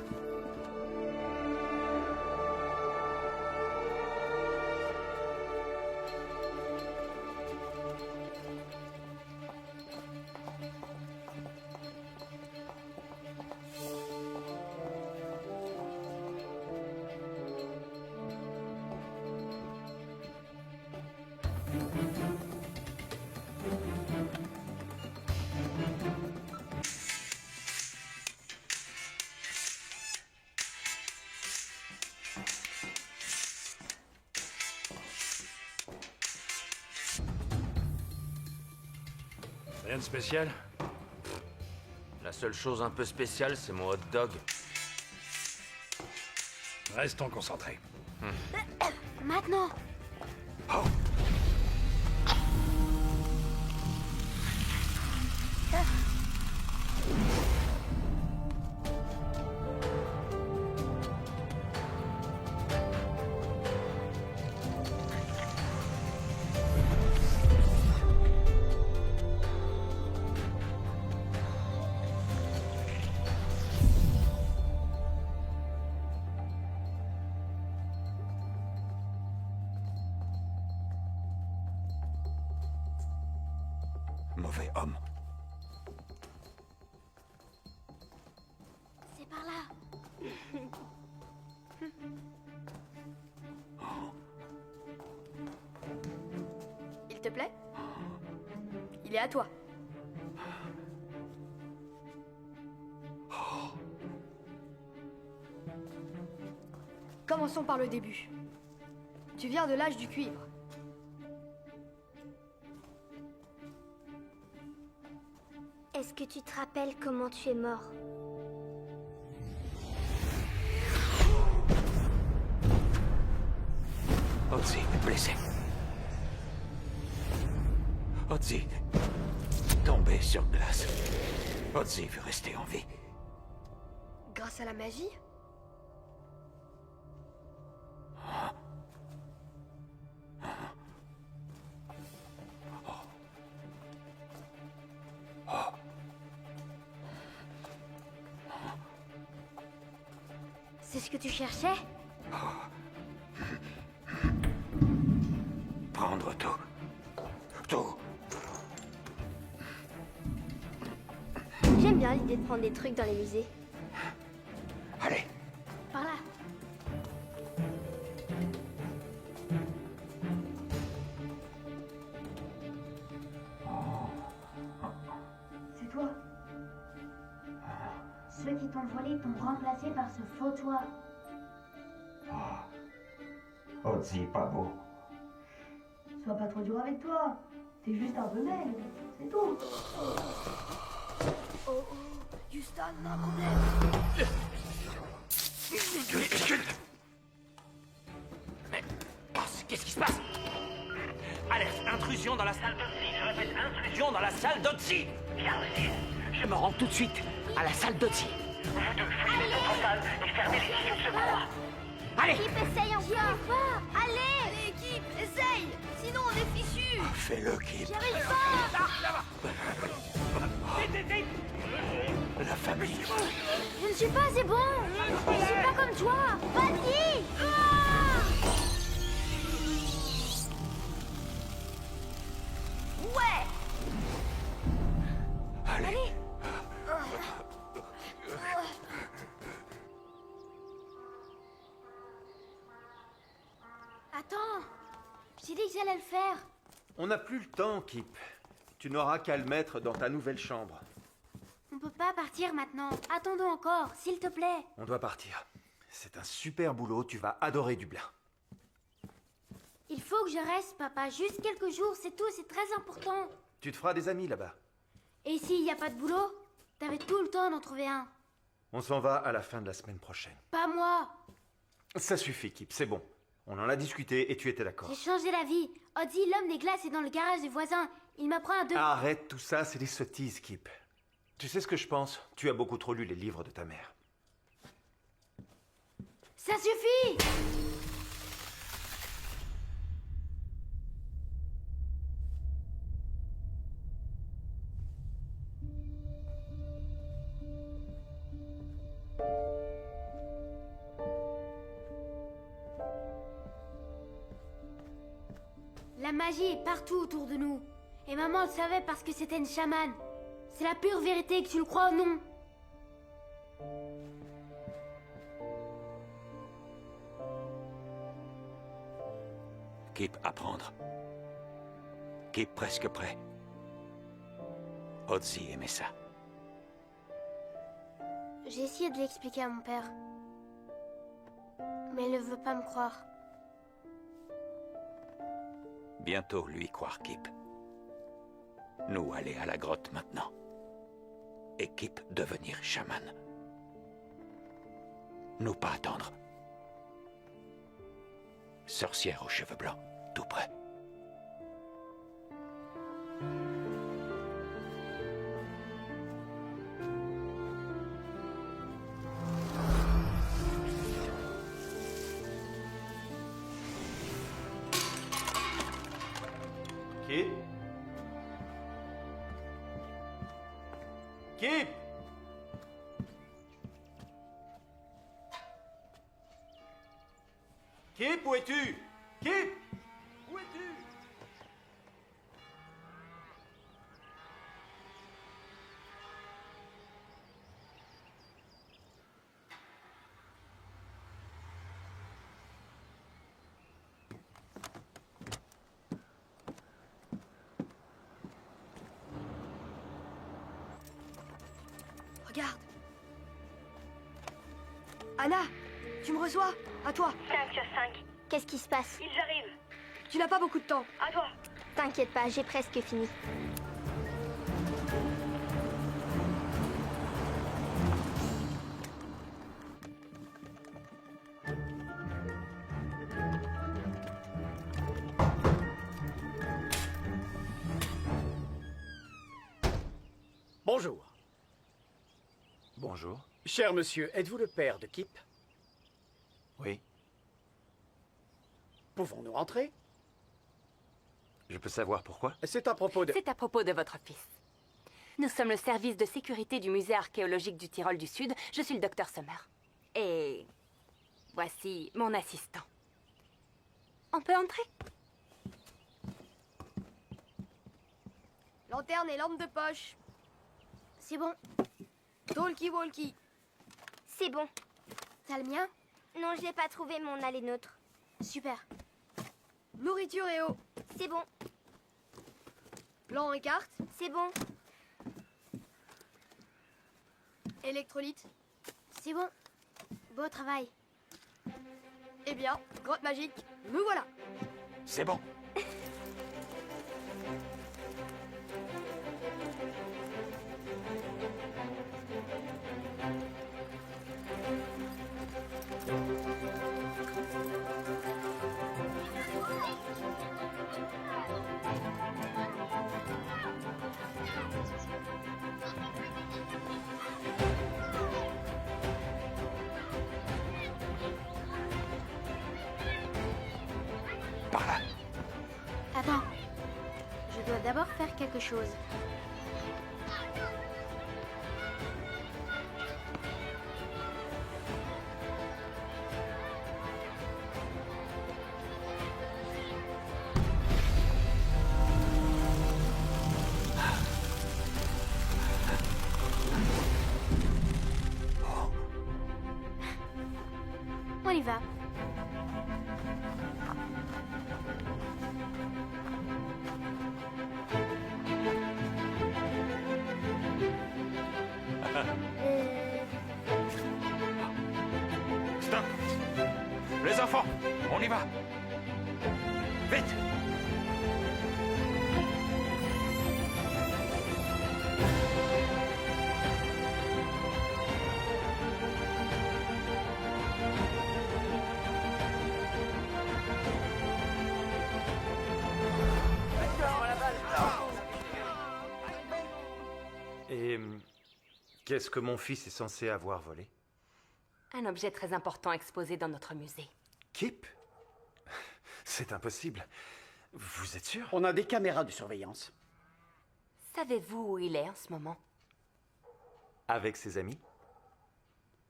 Speaker 9: Rien de spécial? La seule chose un peu spéciale, c'est mon hot dog.
Speaker 15: Restons concentrés.
Speaker 7: Maintenant.
Speaker 12: Mauvais homme.
Speaker 7: C'est par là.
Speaker 3: Il te plaît? Il est à toi. Commençons par le début. Tu viens de l'âge du cuivre.
Speaker 2: Est-ce que tu te rappelles comment tu es mort?
Speaker 12: Ozzy blessé. Ozzy tombé sur glace. Ozzy veut rester en vie.
Speaker 3: Grâce à la magie?
Speaker 7: C'est ce que tu cherchais?
Speaker 12: Prendre tout. Tout.
Speaker 2: J'aime bien l'idée de prendre des trucs dans les musées.
Speaker 12: Allez.
Speaker 7: Par là.
Speaker 3: C'est toi?
Speaker 7: ceux qui t'ont volé t'ont remplacé par ce faux toi.
Speaker 12: Ozzy, pas beau.
Speaker 2: Sois pas trop dur avec toi. T'es juste un peu maigre, c'est tout.
Speaker 3: Oh, Houston, on a un problème.
Speaker 9: Mais... qu'est-ce qui se passe? Alerte, intrusion dans la salle d'Otzi. Je répète, intrusion dans la salle d'Otzi. Viens, Ozzy. Je me rends tout de suite à la salle d'Otzi. Vous deux, fouillez les autres salles et fermez les issues de secours. Allez!
Speaker 7: Kip, essaye encore pas. Allez.
Speaker 3: Allez, Kip, essaye. Sinon, on est fichus.
Speaker 12: Fais-le, Kip.
Speaker 7: J'y arrive pas.
Speaker 12: La famille.
Speaker 7: Je ne suis pas assez bon. Je suis pas comme toi. Vas-y.
Speaker 3: Ouais.
Speaker 12: Allez.
Speaker 7: Attends. J'ai dit que j'allais le faire.
Speaker 6: On n'a plus le temps, Kip. Tu n'auras qu'à le mettre dans ta nouvelle chambre.
Speaker 7: On peut pas partir maintenant. Attendons encore, s'il te plaît.
Speaker 6: On doit partir. C'est un super boulot, tu vas adorer Dublin.
Speaker 7: Il faut que je reste, papa. Juste quelques jours, c'est tout. C'est très important.
Speaker 6: Tu te feras des amis là-bas.
Speaker 7: Et s'il n'y a pas de boulot, t'avais tout le temps d'en trouver un.
Speaker 6: On s'en va à la fin de la semaine prochaine.
Speaker 7: Pas moi.
Speaker 6: Ça suffit, Kip, c'est bon. On en a discuté et tu étais d'accord.
Speaker 7: J'ai changé la vie. Ozzy, l'homme des glaces, est dans le garage du voisin. Il m'apprend à deux...
Speaker 6: Arrête tout ça, c'est des sottises, Kip. Tu sais ce que je pense? Tu as beaucoup trop lu les livres de ta mère.
Speaker 7: Ça suffit! La magie est partout autour de nous. Et maman le savait parce que c'était une chamane. C'est la pure vérité, que tu le crois ou non.
Speaker 12: Kip à prendre. Kip presque prêt. Ozzy aimait ça.
Speaker 7: J'ai essayé de l'expliquer à mon père. Mais il ne veut pas me croire.
Speaker 12: Bientôt lui croire, Kip. Nous aller à la grotte maintenant. Et Kip devenir chaman. Nous pas attendre. Sorcière aux cheveux blancs, tout près.
Speaker 6: Kip? Kip? Kip, où es-tu? Kip? Où es-tu?
Speaker 3: Regarde. Anna, tu me reçois? À toi.
Speaker 7: 5 sur 5. Qu'est-ce qui se passe?
Speaker 2: Ils arrivent.
Speaker 3: Tu n'as pas beaucoup de temps.
Speaker 2: À toi.
Speaker 7: T'inquiète pas, j'ai presque fini.
Speaker 8: Bonjour.
Speaker 6: Bonjour.
Speaker 8: Cher monsieur, êtes-vous le père de Kip?
Speaker 6: Oui.
Speaker 8: Pouvons-nous entrer?
Speaker 6: Je peux savoir pourquoi?
Speaker 8: C'est à propos de...
Speaker 5: C'est à propos de votre fils. Nous sommes le service de sécurité du musée archéologique du Tyrol du Sud. Je suis le docteur Sommer. Et voici mon assistant. On peut entrer?
Speaker 3: Lanterne et lampe de poche.
Speaker 7: C'est bon.
Speaker 3: Talkie-walkie.
Speaker 7: C'est bon. T'as le mien? Non, je l'ai pas trouvé, mais on a les nôtres. Super.
Speaker 3: Nourriture et eau.
Speaker 7: C'est bon.
Speaker 3: Plan et carte.
Speaker 7: C'est bon.
Speaker 3: Électrolyte.
Speaker 7: C'est bon. Beau travail.
Speaker 3: Eh bien, grotte magique, nous voilà.
Speaker 12: C'est bon. Par là.
Speaker 7: Attends. Je dois d'abord faire quelque chose. On y va.
Speaker 12: Stop. Les enfants, on y va. Vite.
Speaker 6: Et qu'est-ce que mon fils est censé avoir volé?
Speaker 4: Un objet très important exposé dans notre musée.
Speaker 6: Kip? C'est impossible. Vous êtes sûr?
Speaker 8: On a des caméras de surveillance.
Speaker 4: Savez-vous où il est en ce moment?
Speaker 6: Avec ses amis?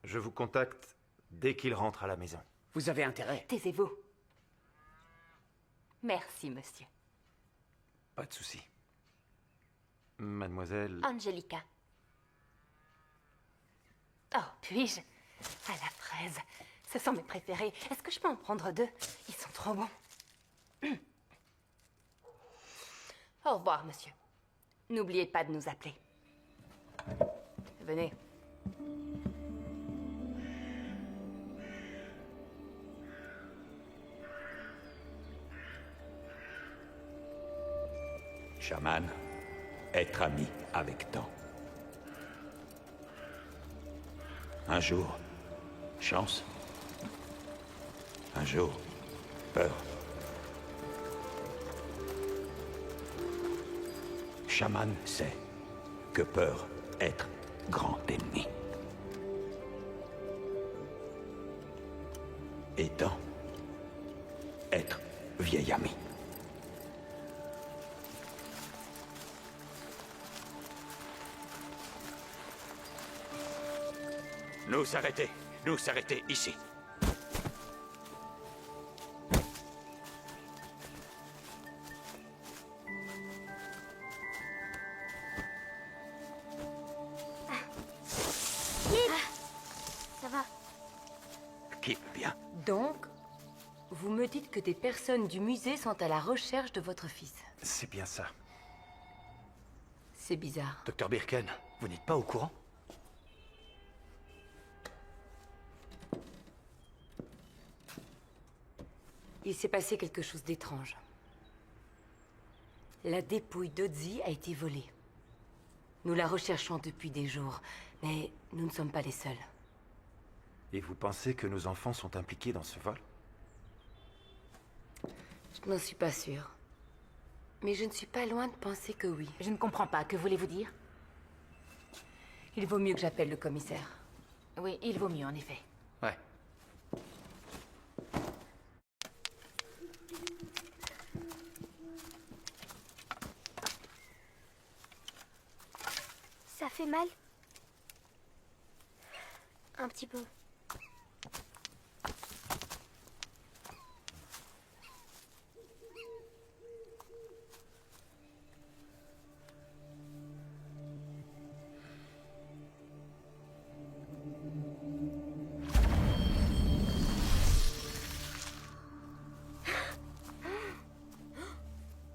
Speaker 6: Je vous contacte dès qu'il rentre à la maison.
Speaker 8: Vous avez intérêt.
Speaker 4: Taisez-vous. Merci, monsieur.
Speaker 6: Pas de souci. Mademoiselle...
Speaker 4: Angelica. Oh, puis-je? À la fraise. Ce sont mes préférés. Est-ce que je peux en prendre 2? Ils sont trop bons. Au revoir, monsieur. N'oubliez pas de nous appeler. Venez.
Speaker 12: Chaman, être ami avec temps. Un jour, chance. Un jour, peur. Chaman sait que peur être grand ennemi. Et temps, être vieil ami. Nous s'arrêter ici.
Speaker 7: Ça va.
Speaker 12: Kip, bien.
Speaker 5: Donc, vous me dites que des personnes du musée sont à la recherche de votre fils.
Speaker 6: C'est bien ça.
Speaker 5: C'est bizarre.
Speaker 9: Docteur Birken, vous n'êtes pas au courant?
Speaker 5: Il s'est passé quelque chose d'étrange. La dépouille d'Ozzy a été volée. Nous la recherchons depuis des jours, mais nous ne sommes pas les seuls.
Speaker 6: Et vous pensez que nos enfants sont impliqués dans ce vol?
Speaker 5: Je n'en suis pas sûre. Mais je ne suis pas loin de penser que oui.
Speaker 11: Je ne comprends pas. Que voulez-vous dire?
Speaker 5: Il vaut mieux que j'appelle le commissaire.
Speaker 11: Oui, il vaut mieux, en effet.
Speaker 9: Ouais.
Speaker 7: Ça fait mal? Un petit peu.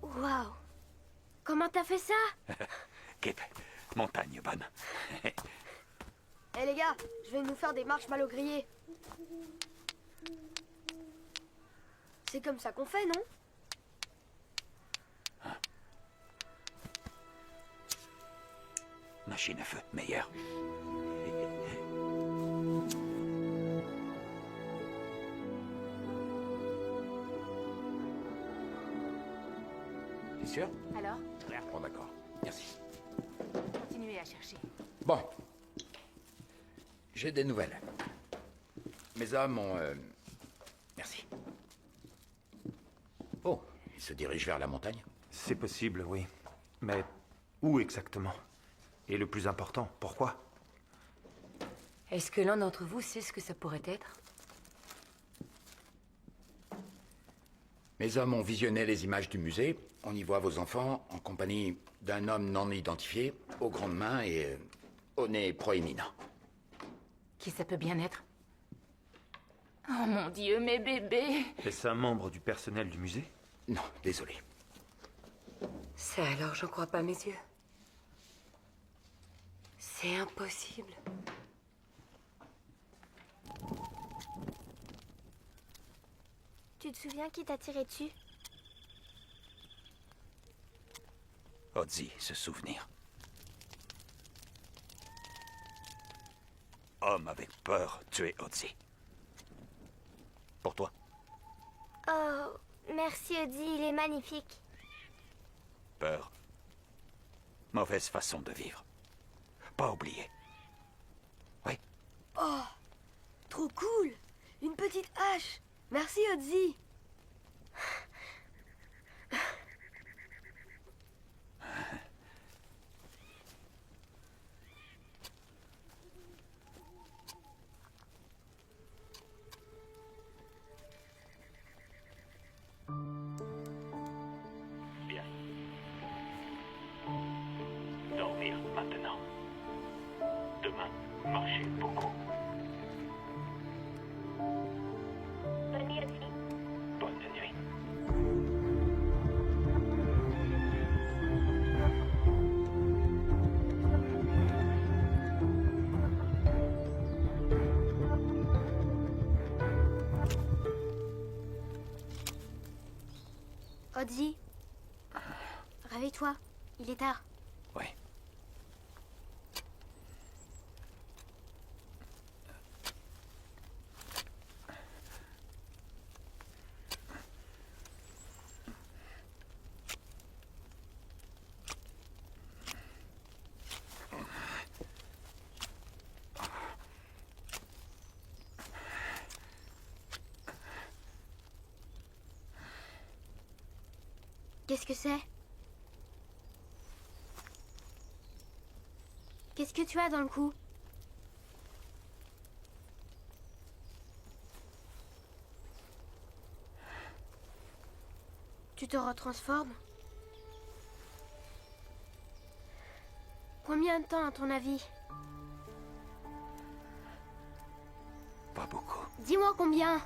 Speaker 7: Waouh! Comment t'as fait ça?
Speaker 12: Kip, montagne bonne.
Speaker 3: Eh les gars, je vais nous faire des marshmallows grillés. C'est comme ça qu'on fait, non?
Speaker 12: Machine à feu, meilleure.
Speaker 16: T'es sûr?
Speaker 11: Alors,
Speaker 16: Bon, d'accord. Merci.
Speaker 11: continuez à chercher.
Speaker 16: Bon. J'ai des nouvelles. Mes hommes ont... Merci. Oh, ils se dirigent vers la montagne?
Speaker 6: C'est possible, oui. Mais où exactement? Et le plus important, pourquoi?
Speaker 5: Est-ce que l'un d'entre vous sait ce que ça pourrait être?
Speaker 16: Mes hommes ont visionné les images du musée. On y voit vos enfants en compagnie d'un homme non identifié, aux grandes mains et au nez proéminent.
Speaker 11: Qui ça peut bien être? Oh mon Dieu, mes bébés!
Speaker 6: Est-ce un membre du personnel du musée?
Speaker 16: Non, désolé.
Speaker 5: Ça alors, j'en crois pas mes yeux. C'est impossible.
Speaker 7: Tu te souviens qui t'a tiré dessus?
Speaker 12: Odzi, se souvenir. Homme avec peur, tuer Odzi. Pour toi?
Speaker 7: Oh, merci Odzi, il est magnifique.
Speaker 12: Peur. Mauvaise façon de vivre. Pas oublier. Oui.
Speaker 3: Oh, trop cool! Une petite hache! Merci Odzi!
Speaker 12: Bien. Dormir maintenant. Demain, marcher beaucoup.
Speaker 7: Bonne nuit Odzi.
Speaker 12: Bonne nuit.
Speaker 7: Odzi, réveille-toi, il est tard.
Speaker 12: Oui.
Speaker 7: Qu'est-ce que c'est? Qu'est-ce que tu as dans le cou? Tu te retransformes? Combien de temps à ton avis?
Speaker 12: Pas beaucoup.
Speaker 7: Dis-moi combien?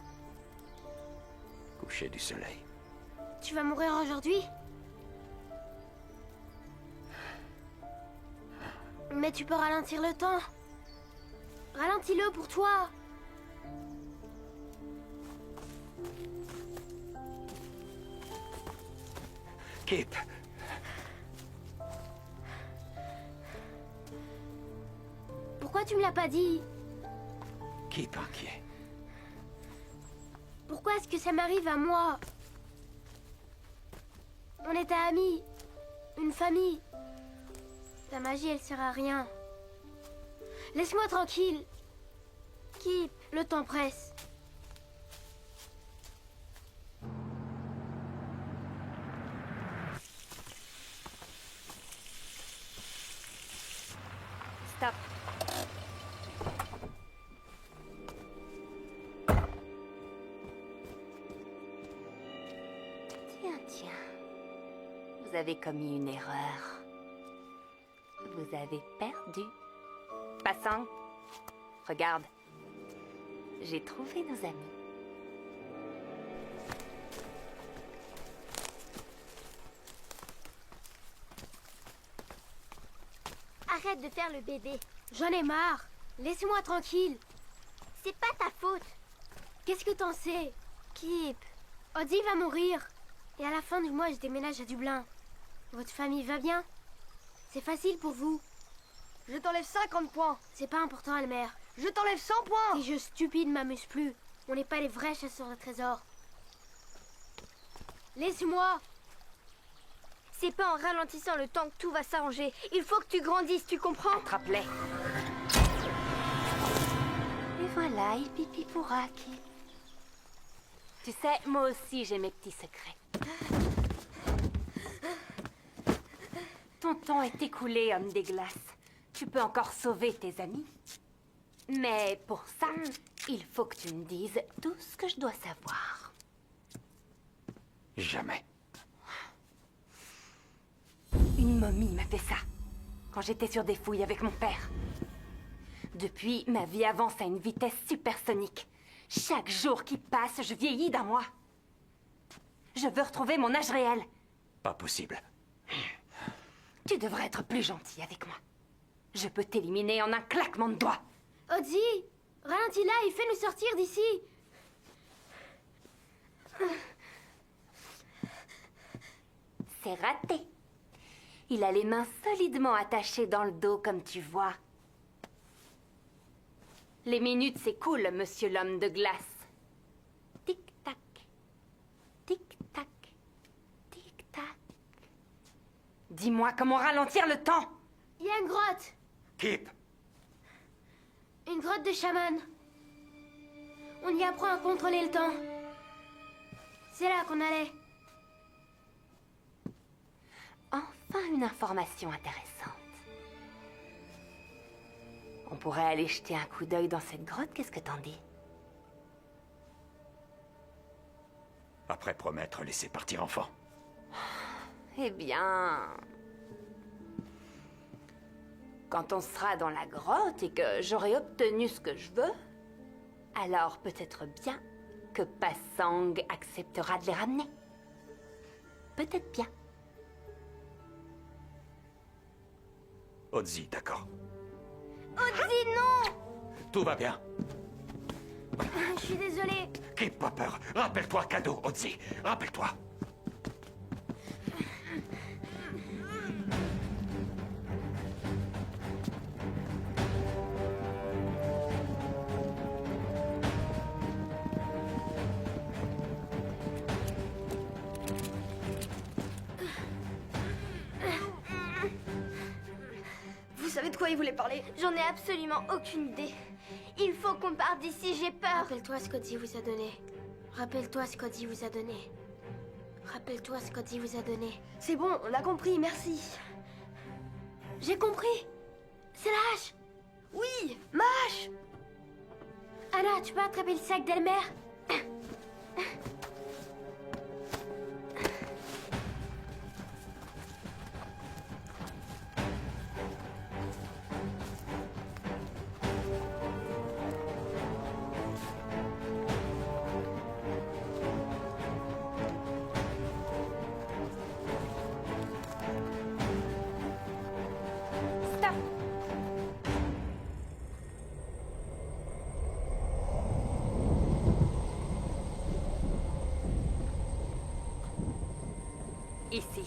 Speaker 12: Coucher du soleil.
Speaker 7: Tu vas mourir aujourd'hui? Mais tu peux ralentir le temps. Ralentis-le pour toi.
Speaker 12: Kip.
Speaker 7: Pourquoi tu me l'as pas dit?
Speaker 12: Kip inquiet.
Speaker 7: Pourquoi est-ce que ça m'arrive à moi? On était amis. Une famille. Ta magie, elle sert à rien. Laisse-moi tranquille. Kip, le temps presse.
Speaker 4: Stop.
Speaker 5: Tiens. Vous avez commis une erreur. Vous avez perdu.
Speaker 4: Passant.
Speaker 5: Regarde. J'ai trouvé nos amis.
Speaker 7: Arrête de faire le bébé.
Speaker 3: J'en ai marre.
Speaker 7: Laisse-moi tranquille. C'est pas ta faute. Qu'est-ce que t'en sais? Kip. Ozzy va mourir. Et à la fin du mois, je déménage à Dublin. Votre famille va bien? C'est facile pour vous.
Speaker 3: Je t'enlève 50 points.
Speaker 7: C'est pas important, Elmer.
Speaker 3: Je t'enlève 100 points.
Speaker 7: Les jeux stupides m'amusent plus. On n'est pas les vrais chasseurs de trésors. Laisse-moi.
Speaker 2: C'est pas en ralentissant le temps que tout va s'arranger. Il faut que tu grandisses, tu comprends?
Speaker 4: Attrape-les. Et voilà, il pipi pourra, Kip. Tu sais, moi aussi, j'ai mes petits secrets. Ton temps est écoulé, homme des glaces. Tu peux encore sauver tes amis. Mais pour ça, il faut que tu me dises tout ce que je dois savoir.
Speaker 12: Jamais.
Speaker 4: Une momie m'a fait ça, quand j'étais sur des fouilles avec mon père. Depuis, ma vie avance à une vitesse supersonique. Chaque jour qui passe, je vieillis d'un mois. Je veux retrouver mon âge réel.
Speaker 12: Pas possible.
Speaker 4: Tu devrais être plus gentil avec moi. Je peux t'éliminer en un claquement de doigts.
Speaker 7: Ozzy, ralentis là et fais-nous sortir d'ici.
Speaker 4: C'est raté. Il a les mains solidement attachées dans le dos, comme tu vois. Les minutes s'écoulent, monsieur l'homme de glace. Tic-tac. Tic-tac. Tic-tac. Dis-moi comment ralentir le temps.
Speaker 7: Il y a une grotte.
Speaker 12: Kip.
Speaker 7: Une grotte de chaman. On y apprend à contrôler le temps. C'est là qu'on allait.
Speaker 4: Enfin, une information intéressante. On pourrait aller jeter un coup d'œil dans cette grotte, qu'est-ce que t'en dis?
Speaker 12: Après promettre laisser partir enfant.
Speaker 4: Eh bien... Quand on sera dans la grotte et que j'aurai obtenu ce que je veux, alors peut-être bien que Passang acceptera de les ramener. Peut-être bien.
Speaker 12: Ozzy, d'accord.
Speaker 2: Ozzy, non!
Speaker 12: Tout va bien.
Speaker 7: Je suis désolée.
Speaker 12: Kip, pas peur. Rappelle-toi cadeau, Ozzy. Rappelle-toi.
Speaker 3: Vous savez de quoi il voulait parler?
Speaker 2: J'en ai absolument aucune idée. Il faut qu'on parte d'ici, j'ai peur.
Speaker 7: Rappelle-toi ce qu'Ozzy vous a donné. Rappelle-toi ce qu'Ozzy vous a donné. Rappelle-toi ce qu'Ozzy vous a donné.
Speaker 3: C'est bon, on a compris, merci.
Speaker 7: J'ai compris. C'est la hache.
Speaker 3: Oui, ma hache.
Speaker 7: Anna, tu peux attraper le sac d'Elmer?
Speaker 4: Stop! Ici.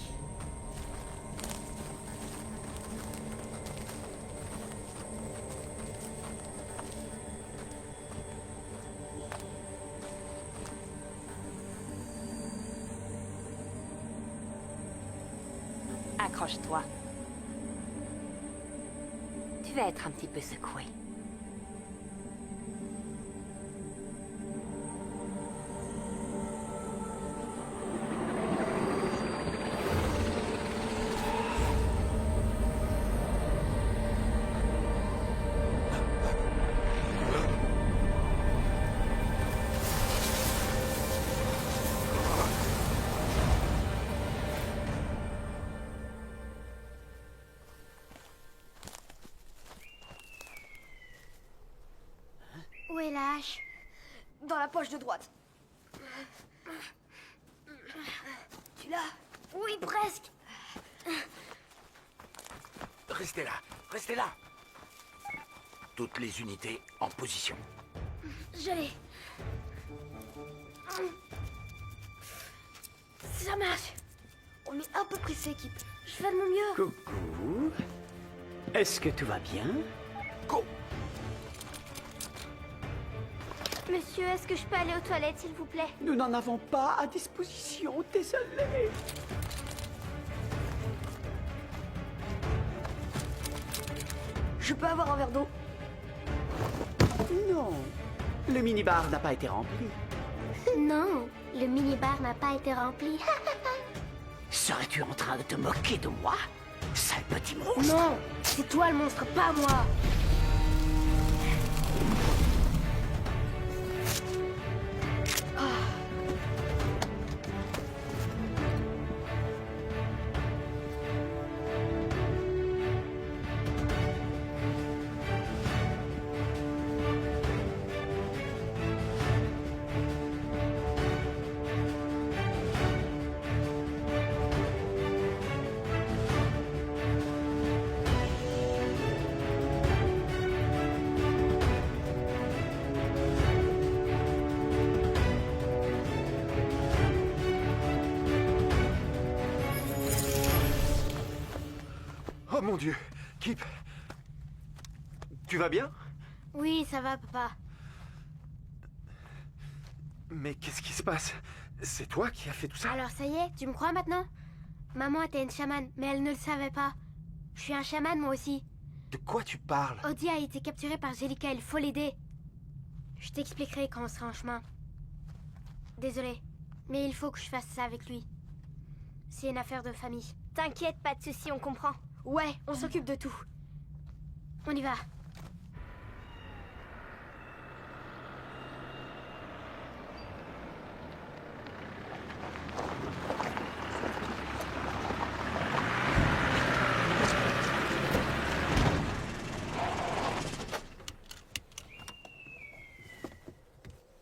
Speaker 4: Accroche-toi. Tu vas être un petit peu secoué.
Speaker 7: Où est la hache?
Speaker 3: Dans la poche de droite. Tu l'as?
Speaker 7: Oui, presque.
Speaker 9: Restez là, restez là.
Speaker 16: Toutes les unités en position.
Speaker 7: Je l'ai. Ça marche. On est un peu pressé, équipe. Je fais de mon mieux.
Speaker 8: Coucou. Est-ce que tout va bien?
Speaker 16: Go!
Speaker 7: Monsieur, est-ce que je peux aller aux toilettes, s'il vous plaît?
Speaker 8: Nous n'en avons pas à disposition, désolé.
Speaker 3: Je peux avoir un verre d'eau?
Speaker 8: Non, le minibar n'a pas été rempli.
Speaker 7: Non, le minibar n'a pas été rempli.
Speaker 8: Serais-tu en train de te moquer de moi, sale petit monstre?
Speaker 7: Non, c'est toi le monstre, pas moi.
Speaker 6: Oh mon Dieu, Kip. Tu vas bien?
Speaker 7: Oui, ça va, papa.
Speaker 6: Mais qu'est-ce qui se passe? C'est toi qui as fait tout ça?
Speaker 7: Alors ça y est, tu me crois maintenant? Maman était une chamane, mais elle ne le savait pas. Je suis un chaman moi aussi.
Speaker 6: De quoi tu parles?
Speaker 7: Audi a été capturé par Jellica, il faut l'aider. Je t'expliquerai quand on sera en chemin. Désolé, mais il faut que je fasse ça avec lui. C'est une affaire de famille. T'inquiète, pas de soucis, on comprend. Ouais, on s'occupe de tout. On y va.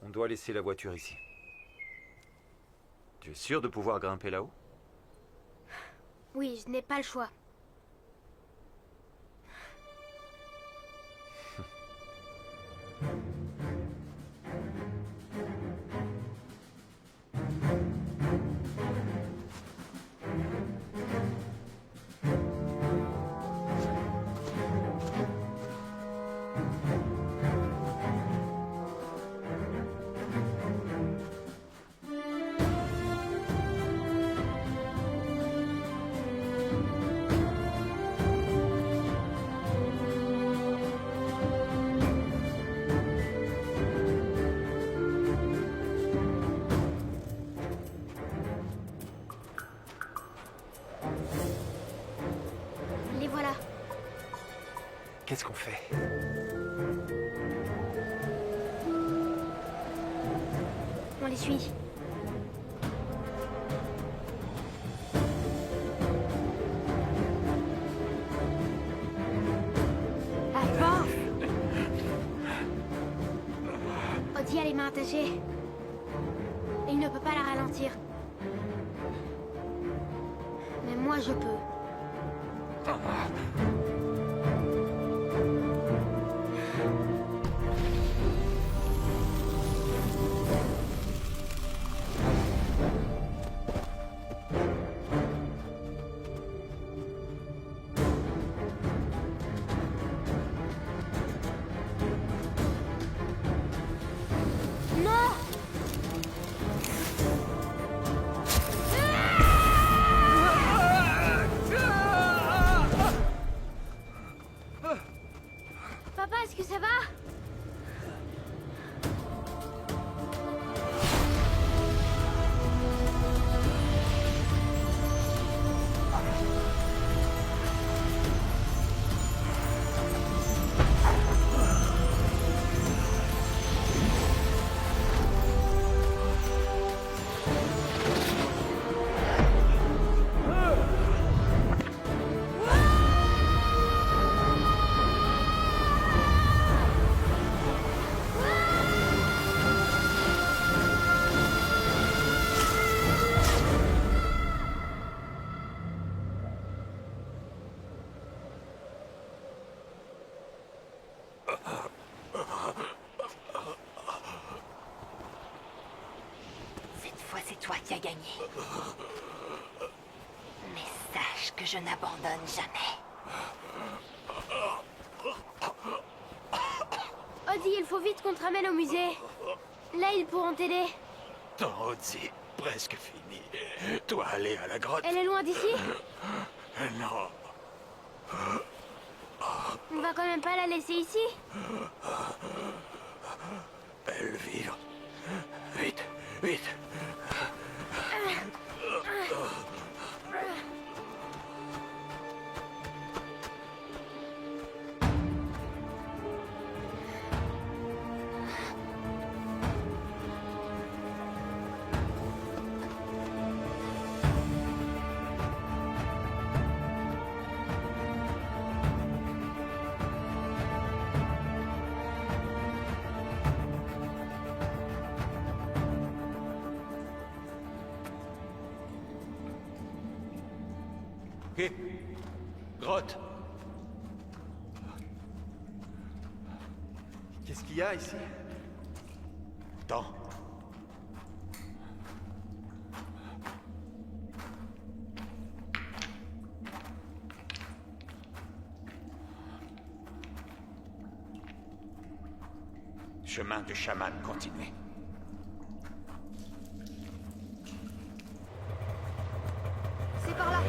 Speaker 6: On doit laisser la voiture ici. Tu es sûr de pouvoir grimper là-haut?
Speaker 7: Oui, je n'ai pas le choix. Les voilà.
Speaker 6: Qu'est-ce qu'on fait?
Speaker 7: On les suit. Avance! Audi a les mains attachées. Il ne peut pas la ralentir. Mais moi, je peux. Non!
Speaker 4: gagner. Mais sache que je n'abandonne jamais.
Speaker 7: Odie, il faut vite qu'on te ramène au musée. Là, ils pourront t'aider.
Speaker 12: Ton Otzi, presque fini. Toi, aller à la grotte.
Speaker 7: Elle est loin d'ici?
Speaker 12: Non.
Speaker 7: On va quand même pas la laisser ici?
Speaker 12: Belle vivre. Vite, vite.
Speaker 6: Kip, grotte. Qu'est-ce qu'il y a ici?
Speaker 12: Temps. Chemin du chaman, continuez.
Speaker 7: C'est par là.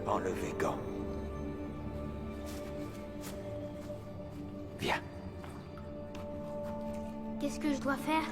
Speaker 12: Enlevez gants. Viens.
Speaker 7: Qu'est-ce que je dois faire?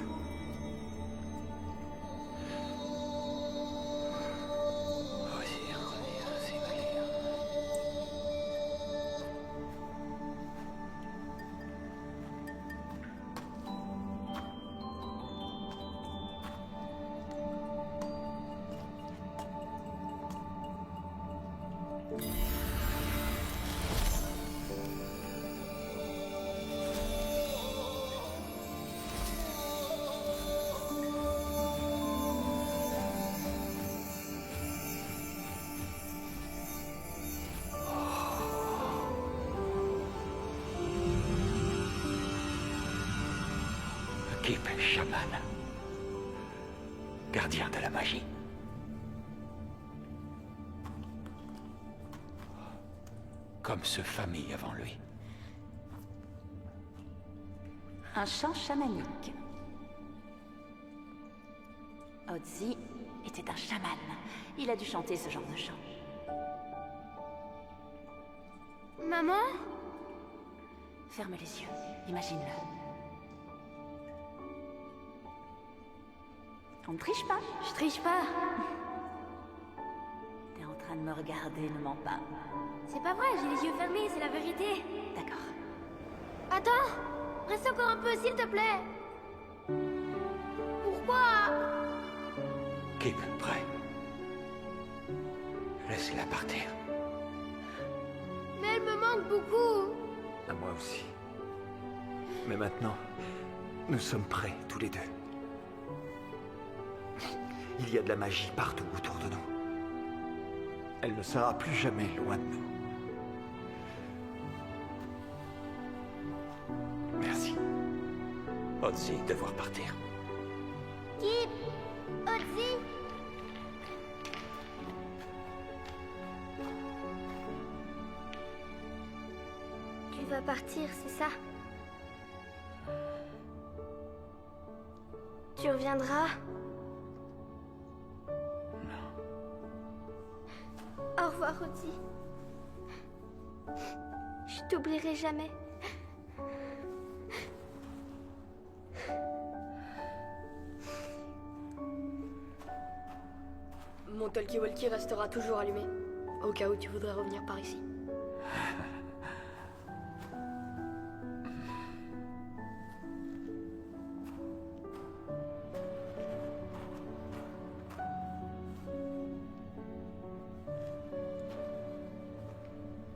Speaker 12: Kip, chaman. Gardien de la magie. Comme ce famille avant lui.
Speaker 1: Un chant chamanique. Otzi était un chaman. Il a dû chanter ce genre de chant.
Speaker 7: Maman?
Speaker 1: Ferme les yeux, imagine-le. On ne triche pas.
Speaker 7: Je triche pas.
Speaker 1: T'es en train de me regarder, ne mens pas.
Speaker 7: C'est pas vrai, j'ai les yeux fermés, c'est la vérité.
Speaker 1: D'accord.
Speaker 7: Attends! Reste encore un peu, s'il te plaît. Pourquoi?
Speaker 12: Kip, prêt. Laissez-la partir.
Speaker 7: Mais elle me manque beaucoup.
Speaker 6: À moi aussi. Mais maintenant, nous sommes prêts, tous les deux. Il y a de la magie partout autour de nous. Elle ne sera plus jamais loin de nous. Merci.
Speaker 12: Otzi, devoir partir.
Speaker 7: Kip! Otzi! Tu vas partir, c'est ça? Tu reviendras? Au revoir, Otzi. Je t'oublierai jamais.
Speaker 3: Mon talkie-walkie restera toujours allumé, au cas où tu voudrais revenir par ici.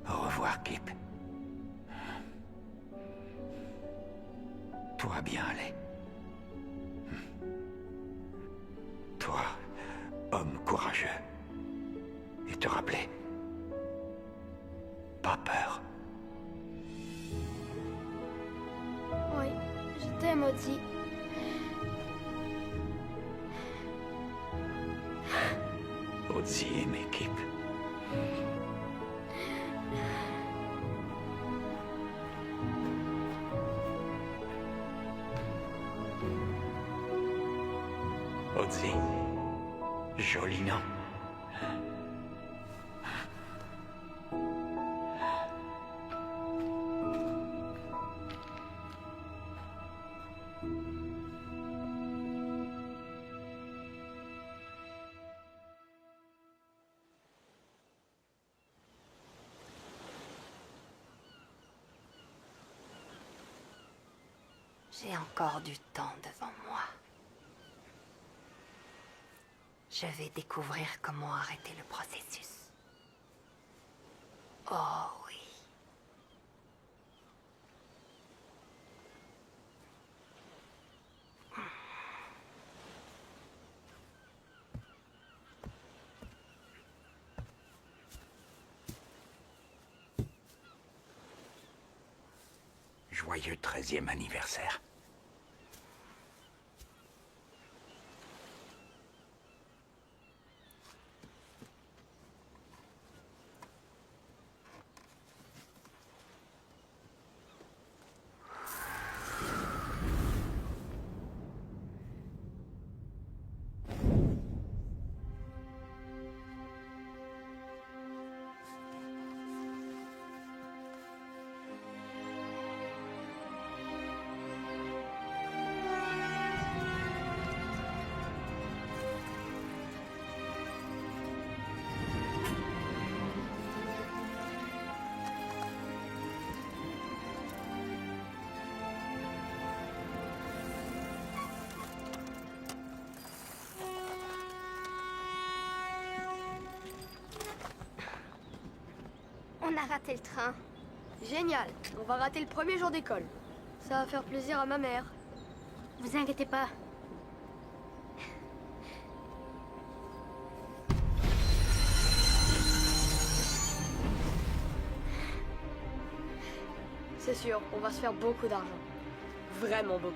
Speaker 12: Au revoir, Kip. Toi bien aller. Toi, homme courageux. Et te rappeler. Pas peur.
Speaker 7: Oui, je t'aime, Ozzy.
Speaker 12: Ozzy aimé Kip. Ozzy. Joli nom.
Speaker 4: J'ai encore du temps devant moi. Je vais découvrir comment arrêter le processus. Oh oui.
Speaker 12: Joyeux 13e anniversaire.
Speaker 7: On a raté le train.
Speaker 3: Génial, on va rater le premier jour d'école. Ça va faire plaisir à ma mère.
Speaker 7: Vous inquiétez pas.
Speaker 3: C'est sûr, on va se faire beaucoup d'argent. Vraiment beaucoup.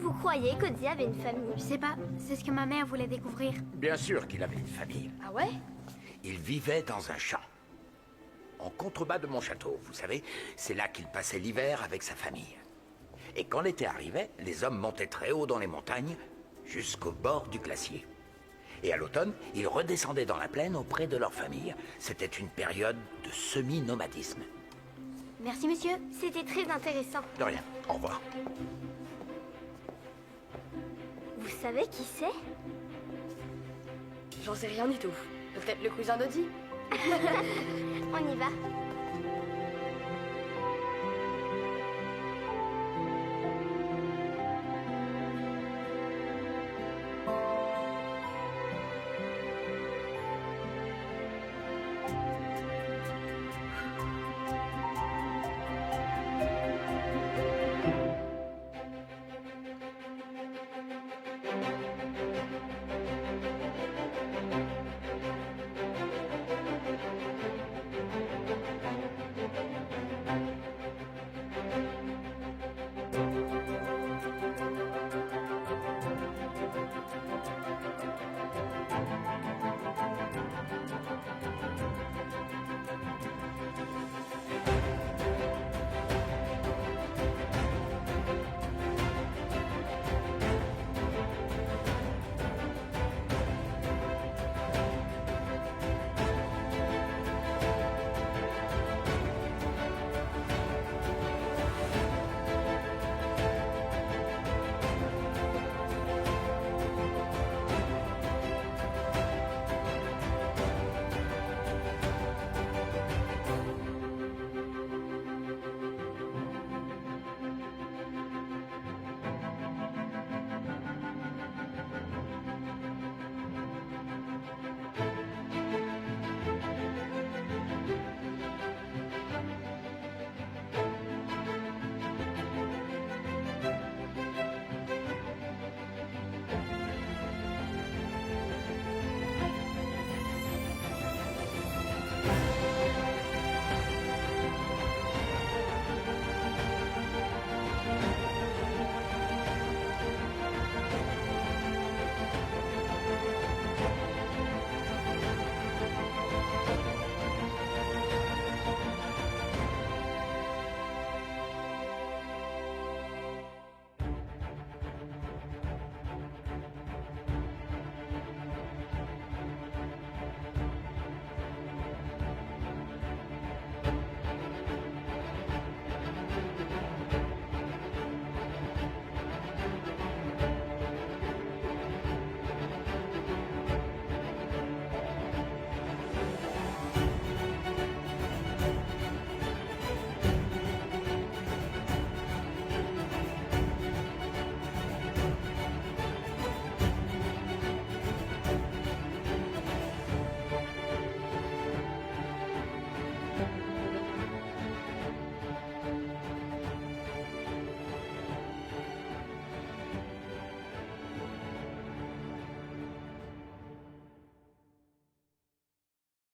Speaker 7: Vous croyez qu'Ozzy avait une famille? Je sais pas, c'est ce que ma mère voulait découvrir.
Speaker 16: Bien sûr qu'il avait une famille.
Speaker 3: Ah ouais?
Speaker 16: Il vivait dans un champ. En contrebas de mon château, vous savez, c'est là qu'il passait l'hiver avec sa famille. Et quand l'été arrivait, les hommes montaient très haut dans les montagnes, jusqu'au bord du glacier. Et à l'automne, ils redescendaient dans la plaine auprès de leur famille. C'était une période de semi-nomadisme.
Speaker 7: Merci monsieur, c'était très intéressant.
Speaker 16: De rien, au revoir.
Speaker 7: Vous savez qui c'est?
Speaker 3: J'en sais rien du tout. Peut-être le cousin d'Ozzy.
Speaker 7: On y va.